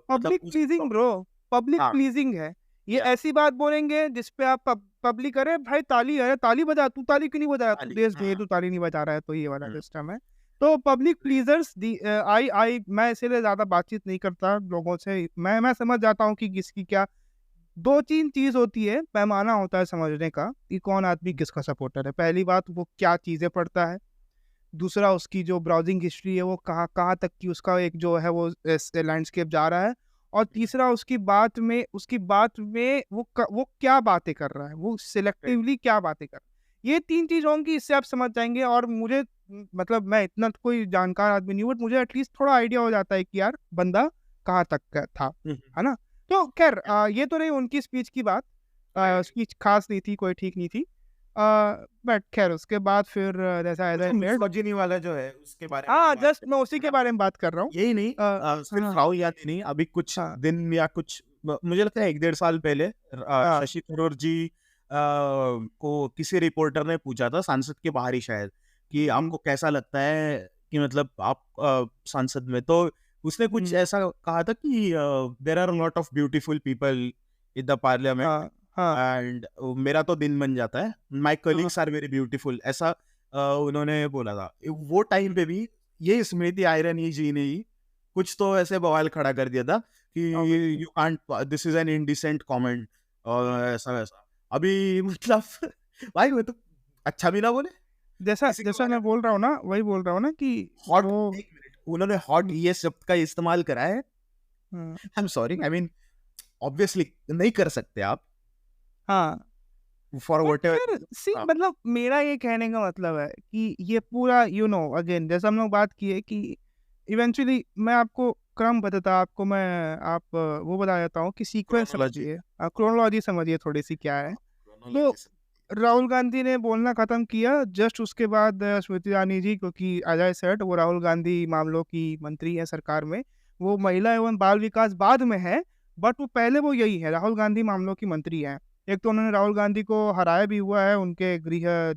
public pleasing bro, public pleasing है ये। ऐसी बात बोलेंगे जिसपे आप पब्लिक अरे भाई ताली है, ताली बजा, तू ताली क्यों नहीं बजा रहा, तू देश भेद, तू ताली नहीं बजा रहा है, तो ये वाला सिस्टम है। तो पब्लिक प्लीजर्स मैं इसीलिए ज्यादा बातचीत नहीं करता लोगों से। मैं समझ जाता हूँ कि किसकी क्या 2-3 चीज होती है, पैमाना होता है समझने का कि कौन आदमी किसका सपोर्टर है। पहली बात, वो क्या चीजें पढ़ता है। दूसरा, उसकी जो ब्राउजिंग हिस्ट्री है, वो कहाँ तक की उसका एक जो है वो लैंडस्केप जा रहा है। और तीसरा, उसकी बात में वो क्या बातें कर रहा है, वो सिलेक्टिवली क्या बातें कर रहा है। ये 3 चीज होंगी, इससे आप समझ जाएंगे। और मुझे मतलब मैं इतना कोई जानकार आदमी नहीं हूँ, बट मुझे एटलीस्ट थोड़ा आइडिया हो जाता है कि यार बंदा कहाँ तक का था, है ना। तो खैर ये तो रही उनकी स्पीच की बात। स्पीच खास नहीं थी, कोई ठीक नहीं थी, बट खैर उसके बाद फिर जैसा मिसोजिनी वाला जो है उसके बारे में, हाँ जस्ट मैं उसी के बारे में बात कर रहा हूँ। यही नहीं सिर्फ राहुल गांधी नहीं, अभी कुछ दिन या कुछ मुझे लगता है 1-1.5 साल पहले शशि थरूर जी को किसी रिपोर्टर ने पूछा था संसद के बाहर ही शायद कि आपको कैसा लगता है कि मतलब आप संसद में, तो उसने कुछ ऐसा कहा था कि there are lot of beautiful people in the parliament and मेरा तो दिन बन जाता है, my colleagues are very beautiful, ऐसा उन्होंने बोला था। वो टाइम पे भी ये स्मृति ईरानी जी ने ही कुछ तो ऐसे बवाल खड़ा कर दिया था कि you can't, this is an indecent comment और ऐसा वैसा। अभी मतलब भाई मैं तो अच्छा भी ना बोले, जैसा मैं बोल रहा हूँ ना, वही बोल रहा हूँ ना कि हॉट, उन्होंने हॉट ये शब्द का इस्तेमाल करा है। आई am sorry, I mean obviously नहीं कर सकते आप, हाँ फॉर व्हाटएवर। मतलब मेरा ये कहने का मतलब है कि ये पूरा अगेन जैसा हम लोग बात किए कि इवेंचुअली मैं आपको क्रम बताता, आपको मैं वो बता देता हूँ कि सीक्वेंस समझिए, क्रोनोलॉजी समझिए थोड़ी सी क्या है। तो राहुल गांधी ने बोलना खत्म किया, जस्ट उसके बाद स्मृति ईरानी जी, क्योंकि अजय सेठ वो राहुल गांधी मामलों की मंत्री है सरकार में, वो महिला एवं बाल विकास बाद में है, बट वो पहले वो यही है, राहुल गांधी मामलों की मंत्री है। एक तो उन्होंने राहुल गांधी को हराया भी हुआ है उनके गृह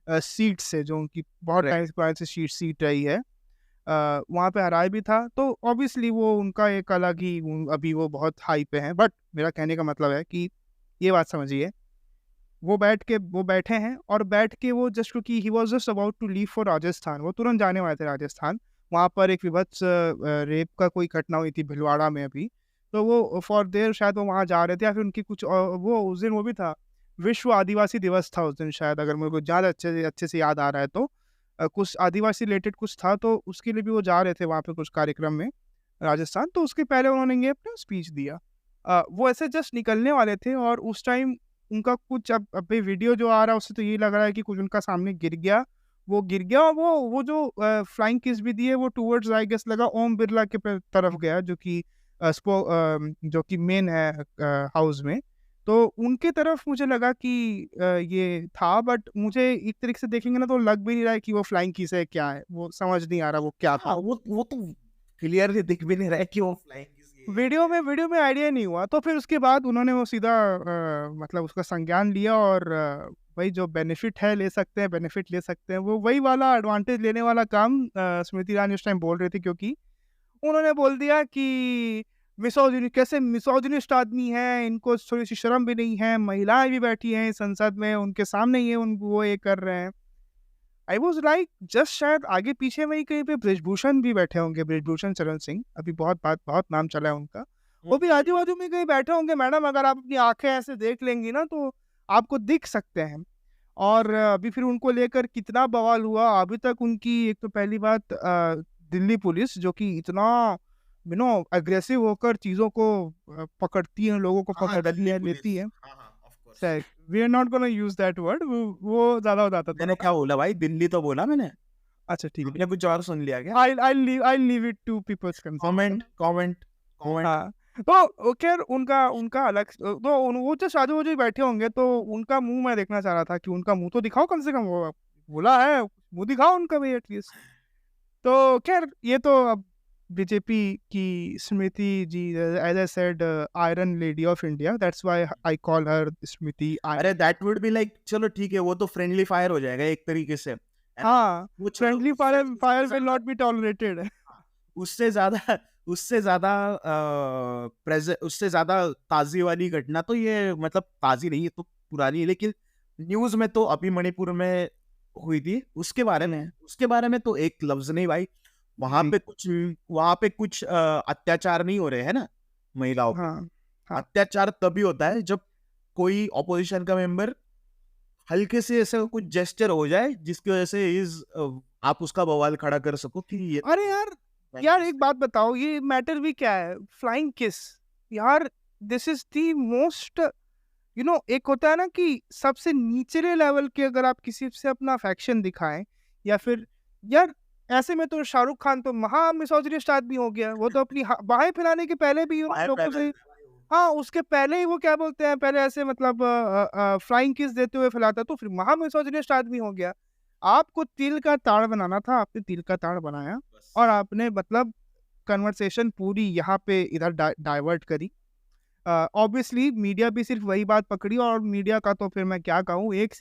सीट से, जो उनकी बहुत टाइम से सीट रही है, वहाँ पे हराया भी था। तो ऑब्वियसली वो उनका एक अलग ही, अभी वो बहुत हाई पे हैं। बट मेरा कहने का मतलब है कि ये बात समझिए, वो बैठे हैं, और बैठ के वो जस्ट क्योंकि he was just about to leave for Rajasthan, वो तुरंत जाने वाले थे राजस्थान, वहाँ पर एक विभत्स रेप का कोई घटना हुई थी भिलवाड़ा में अभी। तो वो फॉर देयर शायद वो वहाँ जा रहे थे या फिर उनकी कुछ वो उस दिन वो भी था, विश्व आदिवासी दिवस था उस दिन शायद, अगर मेरे को ज़्यादा अच्छे से याद आ रहा है तो। कुछ आदिवासी रिलेटेड कुछ था तो उसके लिए भी वो जा रहे थे वहाँ पे कुछ कार्यक्रम में राजस्थान, तो उसके पहले उन्होंने ये अपना स्पीच दिया। वो ऐसे जस्ट निकलने वाले थे और उस टाइम उनका कुछ अब अभी वीडियो जो आ रहा है उससे तो ये लग रहा है कि कुछ उनका सामने गिर गया। वो गिर गया और वो जो फ्लाइंग किस भी दिए वो टुवर्ड्स आई गेस लगा ओम बिरला के तरफ गया जो कि मेन है हाउस में। तो उनके तरफ मुझे लगा कि ये था, बट मुझे एक तरीके से देखेंगे ना तो लग भी नहीं रहा है कि वो फ्लाइंग किस है क्या है, वो समझ नहीं आ रहा वो क्या था। हाँ, वो तो क्लियरली दिख भी नहीं रहा है कि वो फ्लाइंग वीडियो में आइडिया नहीं हुआ, तो फिर उसके बाद उन्होंने वो सीधा मतलब उसका संज्ञान लिया और वही जो बेनिफिट है ले सकते हैं, बेनिफिट ले सकते हैं, वो वही वाला एडवांटेज लेने वाला काम स्मृति ईरानी उस टाइम बोल रही थी, क्योंकि उन्होंने बोल दिया कि कैसे मिसोजिनिस्ट आदमी हैं, इनको थोड़ी सी शर्म भी नहीं है, महिलाएं भी बैठी हैं संसद में, उनके सामने ये वो ये कर रहे हैं। आई वॉज लाइक जस्ट शायद आगे पीछे में ही कहीं पे ब्रिजभूषण भी बैठे होंगे, ब्रिजभूषण चरण सिंह, अभी बहुत नाम चला है उनका, वो भी आजू बाजू में कहीं बैठे होंगे। मैडम अगर आप अपनी आंखें ऐसे देख लेंगी ना तो आपको दिख सकते हैं। और अभी फिर उनको लेकर कितना बवाल हुआ अभी तक उनकी, एक तो पहली बात दिल्ली पुलिस जो कि इतना अग्रेसिव होकर चीज़ों को पकड़ती है, लोगों को हाँ, पकड़ दिल्ली लेती पुलिस, है। हाँ हाँ, of course. We are not gonna use that word, वो ज़्यादा हो जाता मैंने थोड़ा। क्या बोला भाई, दिल्ली तो बोला मैंने। अच्छा ठीक है, आपने कुछ और सुन लिया क्या? I'll leave it to people's concern. Comment comment comment. हाँ, तो खैर उनका उनका अलग तो वो जो साजू वाजू बैठे होंगे तो उनका मुंह मैं देखना चाह रहा था कि उनका मुंह तो दिखाओ कम से कम, वो बोला है मुंह दिखाओ उनका भी एटलीस्ट। तो खैर ये तो अब बीजेपी की Smriti ji, as I said, iron lady of India, that's why I call her Smriti अरे दैट वुड बी लाइक, चलो ठीक है, वो तो फ्रेंडली फायर हो जाएगा एक तरीके से, है ना? हाँ, वो चलो, friendly fire will not be tolerated. उससे ज्यादा उससे ज्यादा उससे ज्यादा ताजी वाली घटना तो ये, मतलब ताजी नहीं, ये तो पुरानी है, लेकिन न्यूज में तो अभी मणिपुर में हुई थी, उसके बारे में तो एक लफ्ज नहीं भाई। वहां पे कुछ अत्याचार नहीं हो रहे हैं ना महिलाओं पे। हाँ हाँ अत्याचार तभी होता है जब कोई ऑपोजिशन का मेंबर हल्के से ऐसा कुछ जेस्चर हो जाए जिसकी वजह से आप उसका बवाल खड़ा कर सको कि ये अरे यार एक बात बताओ, ये मैटर भी क्या है, फ्लाइंग किस यार, दिस इज द मोस्ट एक होता है ना कि सबसे निचले लेवल के अगर आप किसी से अपना अफेक्शन दिखाएं, या फिर यार ऐसे में तो शाहरुख खान तो महा मिसोजिनिस्ट आदमी हो गया, वो तो अपनी बाहें फैलाने के पहले भी बाहर लोगों फैला से, है भाई वो। हाँ उसके पहले ही वो क्या बोलते हैं, पहले ऐसे मतलब फ्लाइंग किस देते हुए फैलाता, तो फिर महा मिसोजिनिस्ट आदमी हो गया। आपको तिल का ताड़ बनाना था, आपने तिल का ताड़ बनाया बस। और आपने मतलब कन्वर्सेशन पूरी यहाँ पे इधर डाइवर्ट करी। ऑब्वियसली मीडिया भी सिर्फ वही बात पकड़ी, और मीडिया का तो फिर मैं क्या कहूँ, एक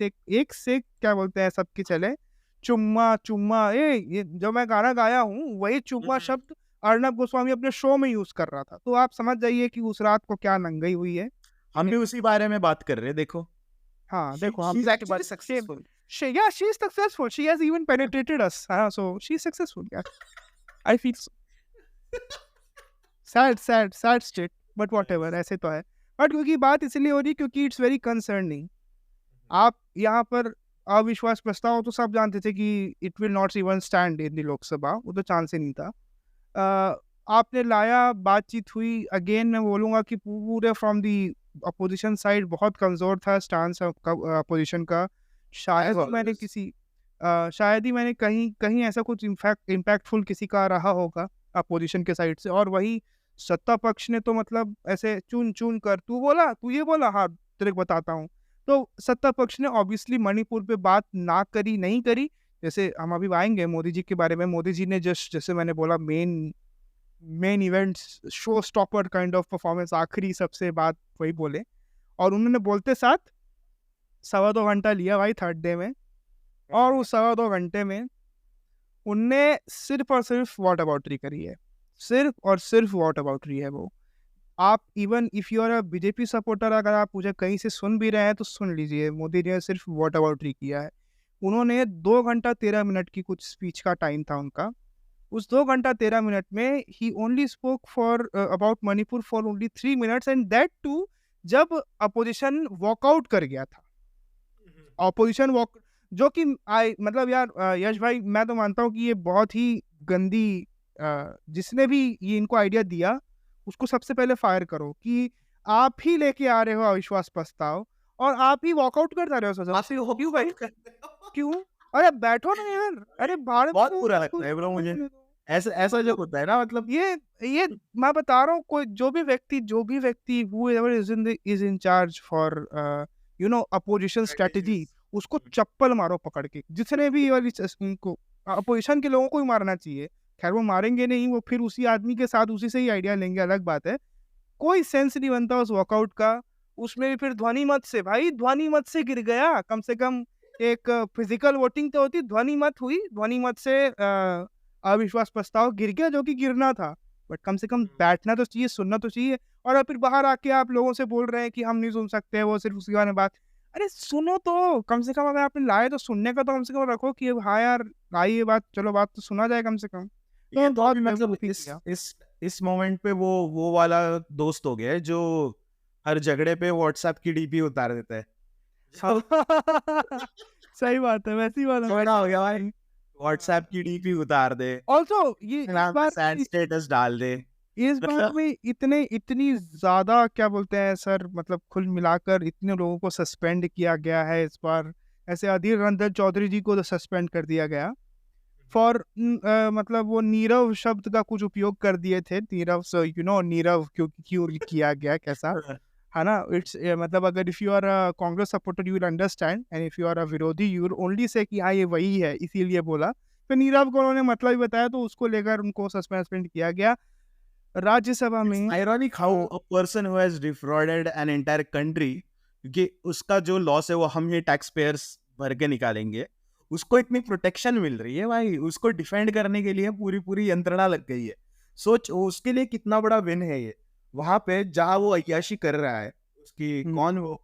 से क्या बोलते हैं सबके चले, चुम्मा चुम्मा, ये जो मैं गाना गाया हूँ वही चुम्मा शब्द अर्नब गोस्वामी अपने शो में यूज कर रहा था, तो आप समझ जाइए कि उस रात को क्या नंगई हुई है। हम भी उसी बारे में बात कर रहे हैं, देखो। हाँ देखो, हम She's इसके actually बाद successful. yeah, she's successful, she has even penetrated us, so she's successful, yeah, I feel so. Sad state, but whatever, ऐसे तो है। बट क्योंकि बात इसलिए हो रही क्योंकि इट्स वेरी कंसर्निंग। आप यहाँ पर अविश्वास प्रस्ताव तो सब जानते थे कि it will not even stand in the Lok Sabha, वो तो चांस ही नहीं था। आपने लाया, बातचीत हुई, अगेन मैं बोलूँगा कि पूरे फ्रॉम दी अपोजिशन साइड बहुत कमज़ोर था स्टांस अपोजिशन का। शायद ही मैंने किसी शायद ही मैंने कहीं कहीं ऐसा कुछ इम्पैक्टफुल किसी का रहा होगा अपोजिशन के साइड से। और वही सत्ता पक्ष ने तो मतलब ऐसे चुन चुन कर, तू ये बोला, हाँ तेरे को बताता हूँ। तो सत्ता पक्ष ने ऑब्वियसली मणिपुर पे बात नहीं करी। जैसे हम अभी आएंगे मोदी जी के बारे में, मोदी जी ने जैसे मैंने बोला main events, show stopper kind of performance, आखिरी सबसे बात वही बोले। और उन्होंने बोलते साथ 2.25 घंटा लिया भाई थर्ड डे में, और उस 2.25 घंटे में उनने सिर्फ और सिर्फ वॉट अबाउटरी करी है, सिर्फ और सिर्फ वॉट अबाउटरी है वो। आप even if you are a BJP supporter, अगर आप मुझे कहीं से सुन भी रहे हैं तो सुन लीजिए, मोदी ने सिर्फ वॉट अबाउटरी किया है। उन्होंने 2 घंटा 13 मिनट की कुछ स्पीच का टाइम था उनका, उस 2 घंटा 13 मिनट में ही only spoke for about Manipur for only 3 minutes, and that too जब अपोजिशन वॉकआउट कर गया था। अपोजिशन वॉक, जो कि मतलब यार यश भाई, मैं तो मानता हूँ कि ये बहुत ही गंदी, जिसने भी ये इनको आइडिया दिया उसको सबसे पहले फायर करो कि आप ही लेके आ रहे हो अविश्वास प्रस्ताव और आप ही वॉकआउट करता रहे हो सदन से। क्यों भाई, क्यों? अरे बैठो ना यार, अरे भारत बहुत को बुरा लगता कुछ है ब्रो मुझे। करने दो। ऐसा ऐसा जो होता है ना, मतलब ये मैं बता रहा हूँ, कोई जो भी व्यक्ति whoever is in charge for opposition strategy, उसको चप्पल मारो पकड़ के, जितने भी वाली उनको अपोजिशन के लोगों को ही मारना चाहिए। खैर वो मारेंगे नहीं, वो फिर उसी आदमी के साथ उसी से ही आइडिया लेंगे, अलग बात है। कोई सेंस नहीं बनता उस वॉकआउट का। उसमें भी फिर ध्वनि मत से, भाई ध्वनि मत से गिर गया, कम से कम एक फिजिकल वोटिंग तो होती, ध्वनि मत हुई, ध्वनि मत से अविश्वास प्रस्ताव गिर गया जो कि गिरना था, बट कम से कम बैठना तो चाहिए, सुनना तो चाहिए। और अब फिर बाहर आके आप लोगों से बोल रहे हैं कि हम नहीं सुन सकते, वो सिर्फ उसके बारे में बात। अरे सुनो तो, कम से कम अगर आपने लाए तो सुनने का तो कम से कम रखो कि हाँ यार आई ये बात, चलो बात तो सुना जाए कम से कम। ये तो तो बहुत अभी मतलब बेवकूफी इस किया। इस मोमेंट पे वो वाला दोस्त हो गया है जो हर झगड़े पे व्हाट्सएप की डीपी उतार देता है। सही बात है, वैसी वाला झगड़ा हो गया भाई, व्हाट्सएप की डीपी उतार दे, ऑल्सो ये इंस्टाग्राम पे सैड स्टेटस डाल दे। इस बार में इतनी ज्यादा क्या बोलते हैं सर, मतलब कुल मिलाकर इतने लोगों को सस्पेंड किया गया है इस बार। ऐसे अधीर रंजन चौधरी जी को तो सस्पेंड कर दिया गया फॉर मतलब वो नीरव शब्द का कुछ उपयोग कर दिए थे। नीरव, सो नीरव क्यों किया गया, कैसा है ना। इट्स मतलब अगर if you are a Congress supporter you will understand, and if you are a विरोधी यू विल ओनली से कि हाँ ये वही है इसीलिए बोला। फिर नीरव को उन्होंने मतलब ही बताया, तो उसको लेकर उनको सस्पेंड किया गया राज्यसभा में। Ironic how a person who has defrauded an entire country, क्योंकि उसका जो लॉस है वो हम ही टैक्स पेयर्स भर के निकालेंगे, उसको इतनी प्रोटेक्शन मिल रही है भाई, उसको डिफेंड करने के लिए पूरी यंत्रणा लग गई है। सोच उसके लिए कितना बड़ा विन है ये। वहां पे जहाँ वो अय्याशी कर रहा है, उसकी कौन वो,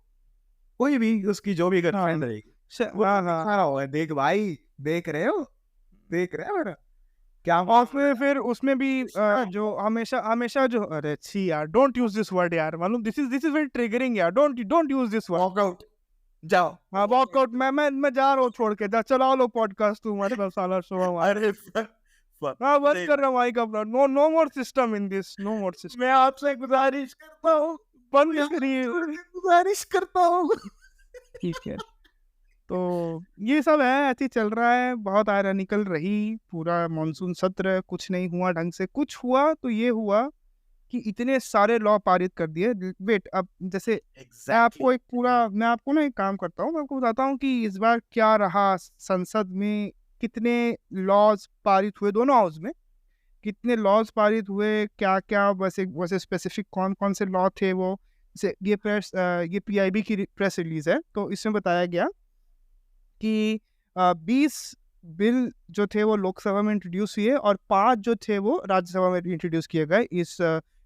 कोई भी उसकी जो भी गर्लफ्रेंड रहेगी, वो दिखा रहा होगा, देख भाई, देख रहे हो बेटा क्या। और फिर उसमें भी जो हमेशा जो, अरे छी यार, डोंट यूज दिस वर्ड यार, मालूम दिस इज वेरी ट्रिगरिंग यार, don't use this word. Walkout जाओ। हाँ वॉकआउट, मैं जा रहा हूँ छोड़ के, जा चलाओ लो पॉडकास्ट तुम्हारे साथ साला शो हमारा। अरे हाँ बंद कर रहा हूँ माइक अपना, no more system in this, no more system. मैं आपसे गुजारिश करता हूँ, बंद करिए, गुजारिश करता हूँ। ठीक है। तो ये सब है, ऐसे ही चल रहा है। बहुत आयरनिकल रही पूरा मानसून सत्र, कुछ नहीं हुआ ढंग से। कुछ हुआ तो ये हुआ कि इतने सारे लॉ पारित कर दिए। वेट, अब जैसे मैं आपको ना एक काम करता हूँ, मैं आपको बताता हूँ कि इस बार क्या रहा संसद में, कितने लॉज पारित हुए दोनों हाउस में, कितने लॉज पारित हुए, क्या क्या वैसे स्पेसिफिक कौन कौन से लॉ थे वो। जैसे ये PIB की प्रेस रिलीज है, तो इसमें बताया गया कि 20 बिल जो थे वो लोकसभा में इंट्रोड्यूस हुए और 5 जो थे वो राज्यसभा में इंट्रोड्यूस किए गए इस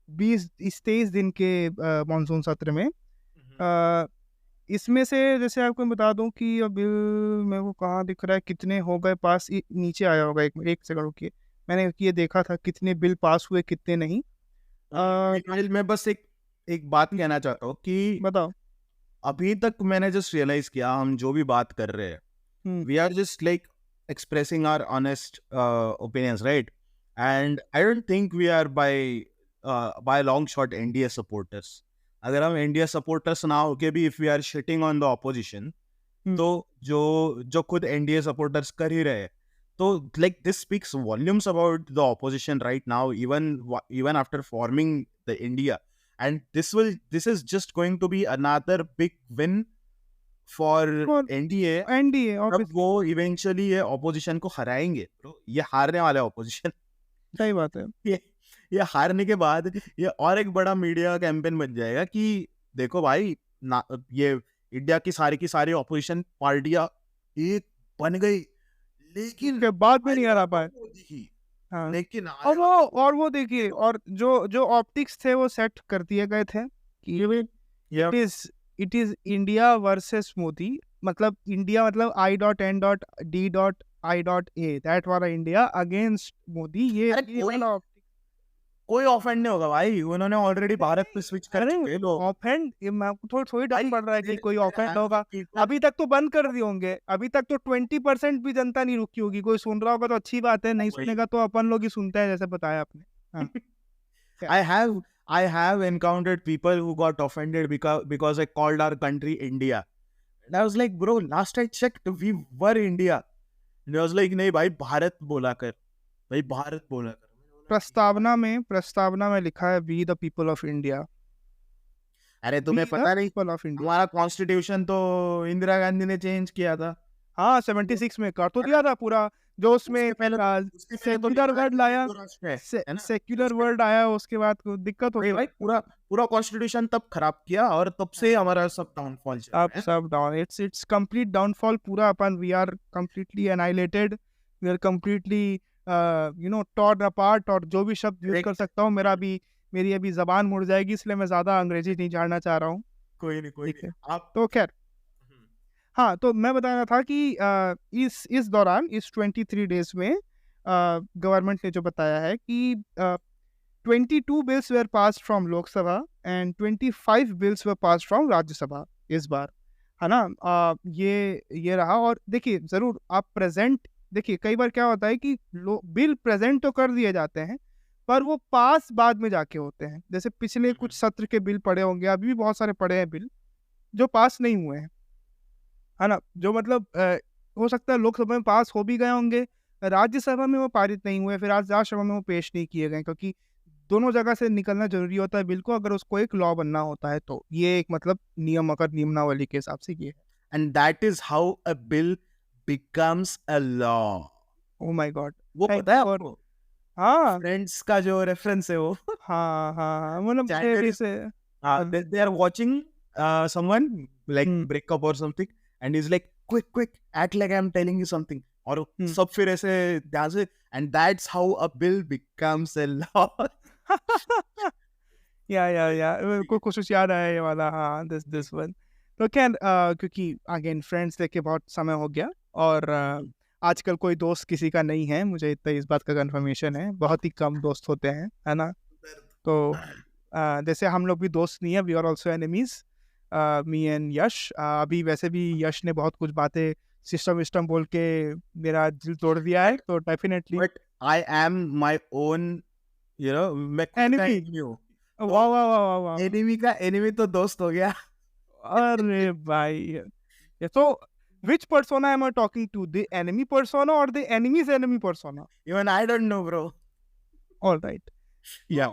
23 दिन के मानसून सत्र में। इसमें से जैसे आपको बता दूं कि ये बिल मेरे को कहाँ दिख रहा है, कितने हो गए पास, नीचे आया होगा, एक सेकंड रुकिए, मैंने ये देखा था कितने बिल पास हुए कितने नहीं। मैं बस एक बात कहना चाहता हूँ कि बताओ। अभी तक मैंने जस्ट रियलाइज किया, हम जो भी बात कर रहे हैं, we are just like expressing our honest opinions, right? And I don't think we are by long shot NDA supporters. अगर हम इंडिया सपोर्टर्स ना होके भी if we are shitting on the opposition, तो जो खुद NDA सपोर्टर्स कर ही रहे हैं, तो like this speaks volumes about the opposition right now, even after forming the India. And this is just going to be another big win for NDA, अब वो eventually ये ऑपोजिशन को हराएंगे। तो ये हारने वाला है ऑपोजिशन, सही बात है। ये हारने के बाद ये और एक बड़ा मीडिया कैंपेन बन जाएगा कि देखो भाई ये इंडिया की सारी ऑपोजिशन पार्टियां एक बन गई, लेकिन के बाद में नहीं हरा पाए। हाँ। लेकिन और वो देखिए, और जो ऑप्टिक्स थे वो सेट कर दिए गए थे कि it is India versus Modi, मतलब इंडिया मतलब I.N.D. I.A, that वाला इंडिया अगेंस्ट मोदी, ये अरे ये वाला कोई ऑफेंड नहीं होगा भाई, उन्होंने ऑलरेडी भारत पे स्विच कर अरे चुके लोग ऑफेंड, ये मैं आपको थोड़ी थोड़ी डर भाई। पड़ रहा है कि कोई ऑफेंड होगा। people- अभी तक तो बंद कर दिए होंगे, अभी तक तो 20% भी जनता नहीं रुकी होगी। कोई सुन रहा होगा तो अच्छी बात है, नहीं वही। सुनेगा तो अपन लोग ही सुनते हैं, जैसे बताया आपने। हाँ I have encountered people who got offended because I called our country India. And I was like, bro, last I checked, we were India. And I was like, नहीं भाई भारत बोला कर, भाई भारत बोला कर। प्रस्तावना में लिखा है we the people of India, अरे तुम्हें पता नहीं, पीपल ऑफ इंडिया। हमारा कॉन्स्टिट्यूशन तो इंदिरा गांधी ने चेंज किया था। हाँ 76 में कर तो दिया था पूरा, जो उसमें उसके पहले तो सेक्युलर वर्ड लाया, है ना? सेक्युलर वर्ड आया, उसके बाद को दिक्कत हो भाई गई। पूरा पूरा कॉन्स्टिट्यूशन तब खराब किया और तब से हमारा सब डाउनफॉल चल रहा अब है। सब डाउन, इट्स कंप्लीट डाउनफॉल पूरा। अपन we are completely annihilated, we are completely torn apart. और जो भी शब्द यूज कर सकता हूँ, मेरी अभी जबान मुड़ जाएगी, इसलिए मैं ज्यादा अंग्रेजी नहीं झाड़ना चाह रहा हूँ। कोई नहीं ठीक है, आप तो खैर हाँ, तो मैं बता रहा था कि इस दौरान, इस 23 डेज में गवर्नमेंट ने जो बताया है कि 22 bills were pass from Lok Sabha and 25 bills were pass from Rajya Sabha इस बार, है ना। ये रहा। और देखिए जरूर आप प्रेजेंट देखिए, कई बार क्या होता है कि बिल प्रेजेंट तो कर दिए जाते हैं, पर वो पास बाद में जाके होते हैं। जैसे पिछले कुछ सत्र के बिल पड़े होंगे, अभी भी बहुत सारे पड़े हैं बिल जो पास नहीं हुए हैं, है ना। जो मतलब हो सकता है लोकसभा में पास हो भी गए होंगे, राज्यसभा में वो पारित नहीं हुए, फिर आज राज्यसभा में वो पेश नहीं किए गए, क्योंकि दोनों जगह से निकलना जरूरी होता है बिल को, अगर उसको एक लॉ बनना होता है तो। ये एक मतलब नियम, अगर नियमावली के हिसाब से ये है। And that is how a bill becomes a law. Oh my God, वो Thank पता है you for- आपको, हाँ फ्रेंड्स का जो रेफरेंस है वो हाँ, मतलब January- से they are watching someone like hmm, break up or something and he's like quick act like I'm telling you something और सब फिर ऐसे ध्यान से and that's how a bill becomes a law। या कुछ याद आया ये वाला। हाँ, दिस वन। तो क्या क्योंकि अगेन फ्रेंड्स देख के बहुत समय हो गया, और आजकल कोई दोस्त किसी का नहीं है, मुझे इतना इस बात का कंफर्मेशन है। बहुत ही कम दोस्त होते हैं, है ना। तो जैसे हम लोग भी दोस्त नहीं है, we are also enemies, me and Yash. अभी वैसे भी यश ने बहुत कुछ बातें सिस्टम बोल के मेरा दिल तोड़ दिया है, तो definitely but I am my own, मैं खुद का Enemy। enemy हूँ। वाह वाह वाह वाह वाह, enemy का enemy तो दोस्त हो गया। अरे भाई। तो which persona am I talking to, the enemy persona or the enemy's enemy persona? Even I don't know bro। All right, yeah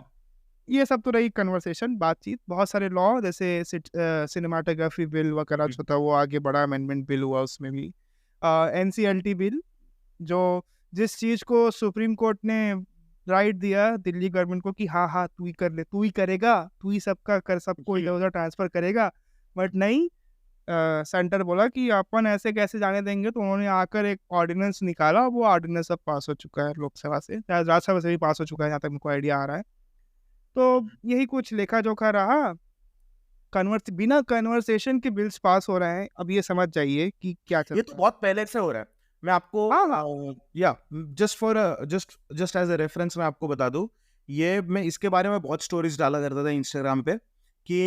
ये सब तो रही कन्वर्सेशन, बातचीत। बहुत सारे लॉ, जैसे सिनेमाटोग्राफी बिल वगैरह जो था वो आगे बढ़ा, अमेंडमेंट बिल हुआ उसमें भी। NCLT बिल, जो जिस चीज को सुप्रीम कोर्ट ने राइट दिया दिल्ली गवर्नमेंट को कि हाँ तू ही कर ले, तू ही करेगा, तू ही सबका कर, सबको इधर उधर ट्रांसफर करेगा, बट नहीं, सेंटर बोला कि अपन ऐसे कैसे जाने देंगे। तो उन्होंने आकर एक ऑर्डिनेंस निकाला, वो ऑर्डिनेंस अब पास हो चुका है लोकसभा से, शायद राज्यसभा से भी पास हो चुका है, जहाँ तक मुझको आइडिया आ रहा है। तो यही कुछ लेखा जोखा रहा। बिना कन्वर्सेशन के बिल्स पास हो रहे हैं। अब ये समझ जाइए कि क्या चल ये रहा तो है। बहुत पहले से हो रहा है। मैं आपको या जस्ट एज अ रेफरेंस मैं आपको बता दूं, ये मैं इसके बारे में बहुत स्टोरीज डाला करता था इंस्टाग्राम पे कि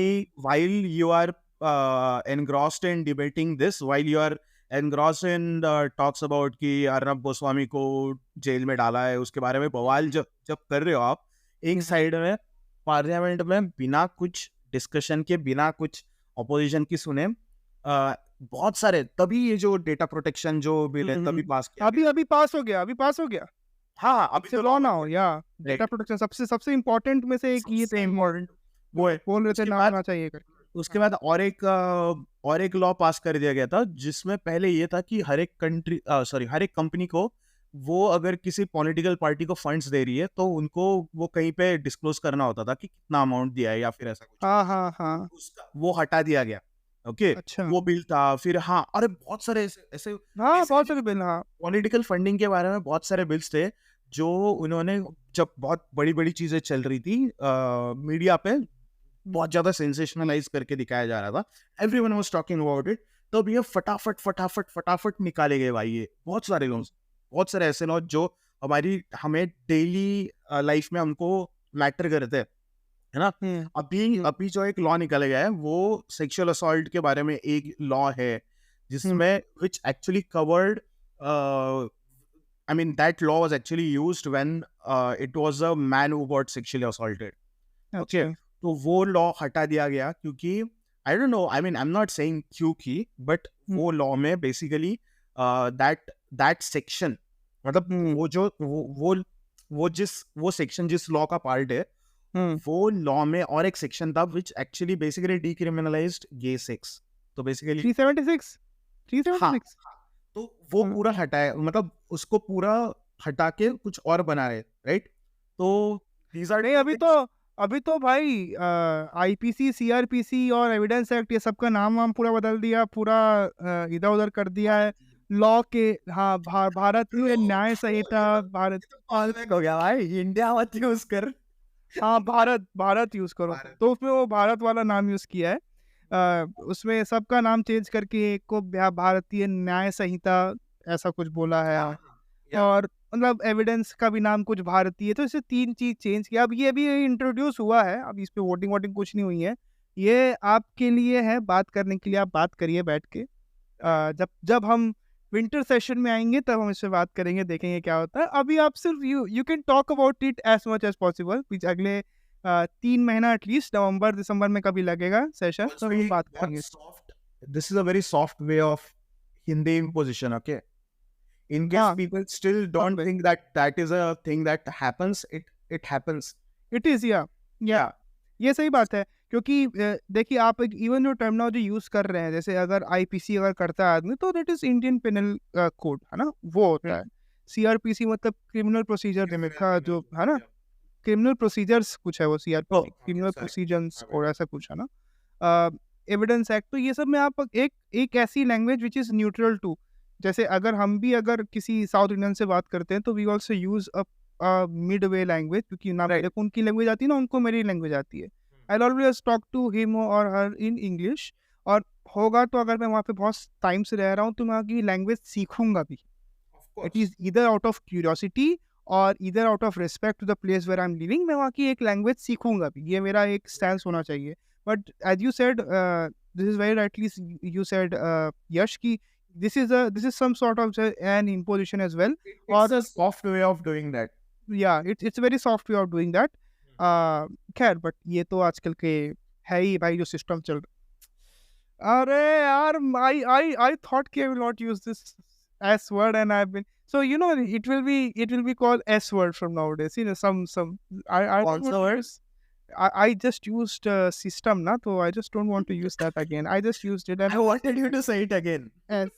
while you are engrossed in debating this, while you are engrossed in talks about कि अर्नब गोस्वामी को जेल में डाला है, उसके बारे में बवाल जब कर रहे हो आप, एक साइड में पार्लियामेंट में बिना कुछ डिस्कशन के, बिना कुछ ऑपोजिशन की सुने, बहुत सारे, तभी ये जो डेटा प्रोटेक्शन जो बिल है तभी पास किया। अभी पास हो गया। हाँ अभी तो लॉ ना हो या डेटा प्रोटेक्शन सबसे इम्पोर्टेंट में से एक ये था, इम्पोर्टेंट वो है। बोल रहे थे ना होना चाहिए करके। उसके बाद और एक लॉ पास कर दिया गया था, जिसमें पहले ये था कि हर एक कंपनी को वो अगर किसी पॉलिटिकल पार्टी को फंड्स दे रही है तो उनको वो कहीं पे डिस्क्लोज करना होता था कि कितना अमाउंट दिया है या फिर ऐसा कुछ। हाँ उसका वो हटा दिया गया। ओके, अच्छा, वो बिल था। फिर हाँ, अरे बहुत सारे ऐसे बहुत सारे बिल। हाँ, पॉलिटिकल फंडिंग के बारे में बहुत सारे बिल्स थे जो उन्होंने, जब बहुत बड़ी बड़ी चीजें चल रही थी मीडिया पे, बहुत ज्यादा सेंसेशनलाइज करके दिखाया जा रहा था, everyone was talking about it, तो ये फटाफट निकाले गए भाई, ये बहुत सारे लोग। बहुत सारे ऐसे लॉ जो हमें डेली लाइफ में हमको मैटर करते हैं, है ना? अभी जो एक लॉ निकाला गया है वो सेक्सुअल असॉल्ट के बारे में एक लॉ है जिसमें which actually covered, I mean that law was actually used when it was a man who got sexually assaulted. Okay, तो वो लॉ हटा दिया गया क्योंकि I don't know, I mean I am not saying क्योंकि, but वो law में basically that section, मतलब वो जो वो सेक्शन जिस लॉ का पार्ट है, वो लॉ में और एक सेक्शन था which actually basically decriminalised gay sex. तो बेसिकली 376 तो वो पूरा हटाया, मतलब उसको पूरा हटा के कुछ और बना रहे, राइट? तो these are नहीं, अभी तो भाई आईपीसी, सीआरपीसी और एविडेंस एक्ट ये सबका नाम वाम पूरा बदल दिया, पूरा इधर उधर कर दिया है लॉ के. हाँ, भारतीय न्याय संहिता, भारत हो गया भाई, इंडिया मत यूज कर. हाँ, भारत यूज करो. तो उसमें वो भारत वाला नाम यूज किया है. उसमें सबका नाम चेंज करके एक को भारतीय न्याय संहिता ऐसा कुछ बोला है. और मतलब एविडेंस का भी नाम कुछ भारतीय. तो इसे 3 चीज चेंज किया. अब ये भी इंट्रोड्यूस हुआ है, अब इस पे वोटिंग कुछ नहीं हुई है. ये आपके लिए है बात करने के लिए, आप बात करिए बैठ के. जब हम विंटर सेशन में आएंगे तब हम इससे बात करेंगे, देखेंगे क्या होता है. अभी आप सिर्फ you can talk about it as much as possible. अगले 3 महीना एटलीस्ट, नवंबर दिसंबर में कभी लगेगा सेशन, तो हम बात करेंगे. This is a very soft way of Hindi imposition, okay? In case people still don't think that is a thing that happens, it happens. It is, yeah. ये सही बात है, क्योंकि देखिए आप इवन जो टर्मिनोलॉजी यूज कर रहे हैं, जैसे अगर आईपीसी अगर करता है आदमी तो that is Indian penal code, है ना, वो होता है. सीआरपीसी मतलब क्रिमिनल प्रोसीजर का जो है ना, क्रिमिनल प्रोसीजर्स कुछ है वो सीआरपीसी, क्रिमिनल प्रोसीजर्स और ऐसा कुछ है ना. एविडेंस एक्ट, तो ये सब में आप एक ऐसी language which is neutral too. जैसे अगर हम भी अगर किसी साउथ इंडियन से बात करते हैं तो we also use a midway language, क्योंकि ना उनकी लैंग्वेज आती है ना उनको मेरी लैंग्वेज आती है. I always talk to him और हर इन इंग्लिश. और होगा तो अगर मैं वहाँ पे बहुत टाइम से रह रहा हूँ तो मैं वहाँ की लैंग्वेज सीखूंगा भी. It is either out of curiosity or either out of respect to the place where I am living. मैं वहाँ की एक लैंग्वेज सीखूंगा भी, ये मेरा एक स्टैंस होना चाहिए. But as you said, this is very rightly you said Yash, की this is some sort of an imposition as well. It's a soft way of doing that. Yeah, it's a very soft way of doing that. खैर, but ये तो आजकल के है ही भाई जो system चल रहा. अरे यार, I thought I will not use this S word and I've been, so you know it will be called S word from nowadays. You know, some I Also words. I just used system na, so I just don't want to use that again. I just used it and I wanted you to say it again. S.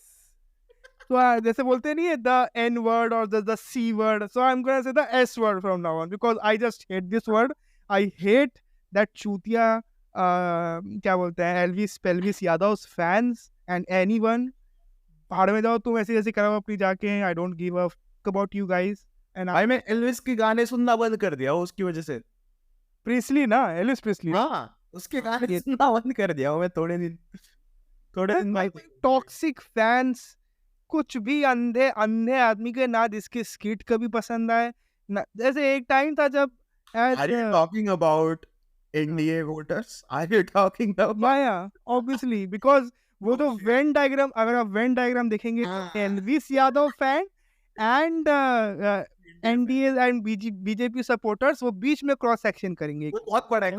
So जैसे बोलते नहीं है the N word or the C word, so I'm gonna say the S word from now on because I just hate this word. I hate that चूतिया क्या बोलते हैं, Elvis Yadav's fans and anyone. पहाड़ में जाओ तुम, ऐसे करो अपनी जाके. I don't give a fuck about you guys. And भाई मैं एल्विस के गाने सुनना बंद कर दिया उसकी वजह से. प्रीस्ली ना, एल्विस प्रीस्ली, हाँ, उसके गाने सुनना बंद कर दिया मैं थोड़े दिन भाई. टॉक्सिक फैंस, कुछ भी अंधे आदमी के ना जिसके स्किट कभी पसंद आए ना. जैसे एक टाइम था जब Are you talking about NDA voters? Are you talking about? Yeah, obviously, because वो तो वेन डायग्राम, अगर आप वेन डायग्राम देखेंगे, Elvis Yadav fan and NDA and BJP supporters वो बीच में क्रॉस सेक्शन करेंगे. बहुत बड़ा है,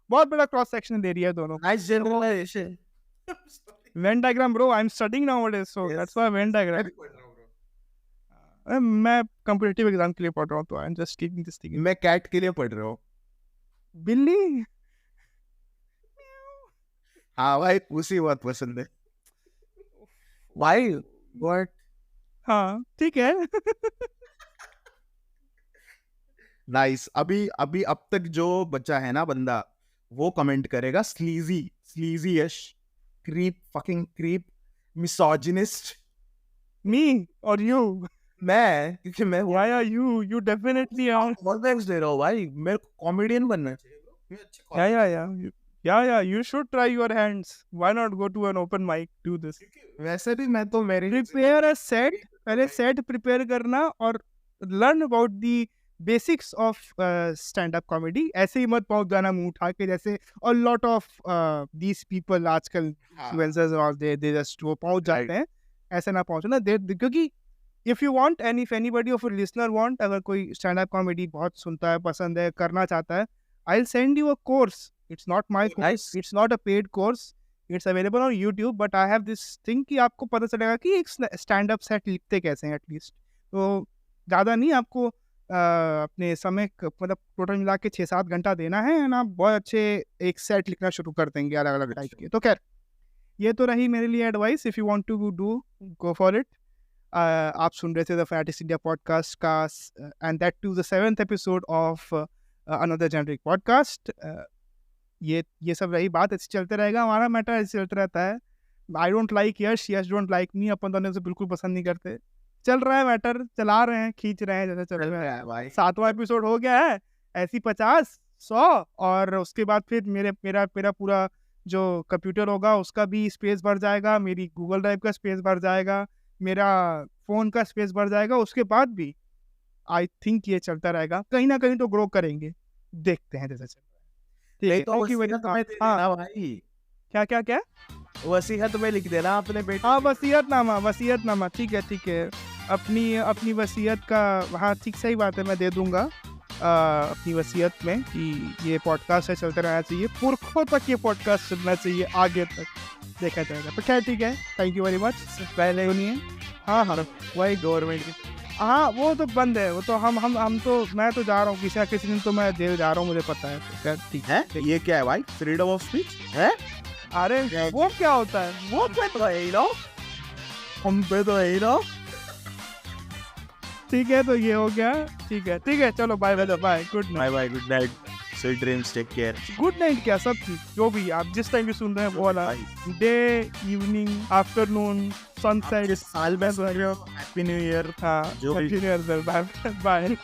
बहुत बड़ा क्रॉस सेक्शन दे रही है दोनों. Nice generalization. Venn diagram, bro. I'm studying nowadays, so that's why Venn diagram. मैं कॉम्पिटिटिव एग्जाम के लिए पढ़ रहा हूँ, तो I am just keeping this thing. मैं कैट के लिए पढ़ रहा हूँ. बिल्ली. हाँ भाई, उसी बहुत पसंद है भाई. What? हाँ ठीक है. नाइस. अभी अब तक जो बच्चा है ना बंदा, वो कमेंट करेगा sleazy Yash, creep, fucking creep, misogynist. Me or you? मैं, क्योंकि मैं why are you definitely are. बहुत थैंक्स दे रहा हूँ भाई, मेरे को कॉमेडियन बनना चाहिए. Yeah, you should try your hands. Why not go to an open mic, do this? वैसे भी मैं तो मेरी Prepare a set, पहले set prepare करना और learn about the basics of stand-up comedy. ऐसे ही मत पहुंच जाना मुंह उठा के, जैसे a lot of these people आजकल influencers और they just वो पहुंच जाते हैं, ऐसे ना पहुंचना क्योंकि if you want and if anybody of a listener want, अगर कोई stand-up comedy बहुत सुनता है, पसंद है, करना चाहता है, I'll send you a course. It's not my course. Nice. It's not a paid course. It's available on YouTube. But I have this thing कि आपको पता चलेगा कि एक stand-up set लिखते कैसे हैं एटलीस्ट. तो ज़्यादा नहीं, आपको अपने समय मतलब टोटल मिला के 6-7 घंटा देना है और आप बहुत अच्छे एक सेट लिखना शुरू कर देंगे अलग अलग टाइप के. तो खैर ये तो रही मेरे लिए advice. If you want to do go for it. आप सुन रहे थे द फैटिस्ट इंडिया पॉडकास्ट का and that to the 7th episode of another generic podcast. ये सब रही बात. ऐसे चलते रहेगा, हमारा मैटर ऐसे चलता रहता है. I don't like Yash, Yash don't like me. अपन दोनों से बिल्कुल पसंद नहीं करते. चल रहा है मैटर, चला रहे हैं, खींच रहे हैं जैसे चल रहा है भाई. 7वां एपिसोड हो गया है. ऐसी 50-100 और उसके बाद फिर मेरा पूरा जो कंप्यूटर होगा उसका भी स्पेस भर जाएगा, मेरी गूगल ड्राइव का स्पेस भर जाएगा, मेरा फोन का स्पेस भर जाएगा. उसके बाद भी आई थिंक ये चलता रहेगा. कहीं ना कहीं तो ग्रो करेंगे, देखते हैं जैसे चल रहा है. ठीक है, तो वसीयत में दे देना भाई. क्या वसीयत में लिख देना अपने बेटे. हाँ, वसीयतनामा. ठीक है. अपनी वसीयत का, हाँ ठीक, सही बात है, मैं दे दूंगा अपनी वसीयत में कि ये पॉडकास्ट है चलते रहना चाहिए, पुरखों तक ये पॉडकास्ट चलना चाहिए, आगे तक देखा जाएगा. तो खैर ठीक है, थैंक यू वेरी मच. पहले सुनिए. हाँ वही गवर्नमेंट की. हाँ वो तो बंद है. वो तो हम तो, मैं तो जा रहा हूँ किसी दिन तो मैं जेल जा रहा हूँ, मुझे पता है. तो खैर ठीक है. ये क्या है भाई, फ्रीडम ऑफ स्पीच है? अरे वो क्या होता है? वो पे तो है ही ना, हम पे तो है ही ना. ठीक है, तो ये हो गया. ठीक है, चलो bye good night. Sweet dreams, take care. Good night क्या, सब चीज जो भी आप जिस टाइम भी सुन रहे हैं वो वाला, डे, इवनिंग, आफ्टरनून, सनसेट, साल में हैप्पी न्यू ईयर. हाँ, जो हैप्पी न्यू ईयर. बाय.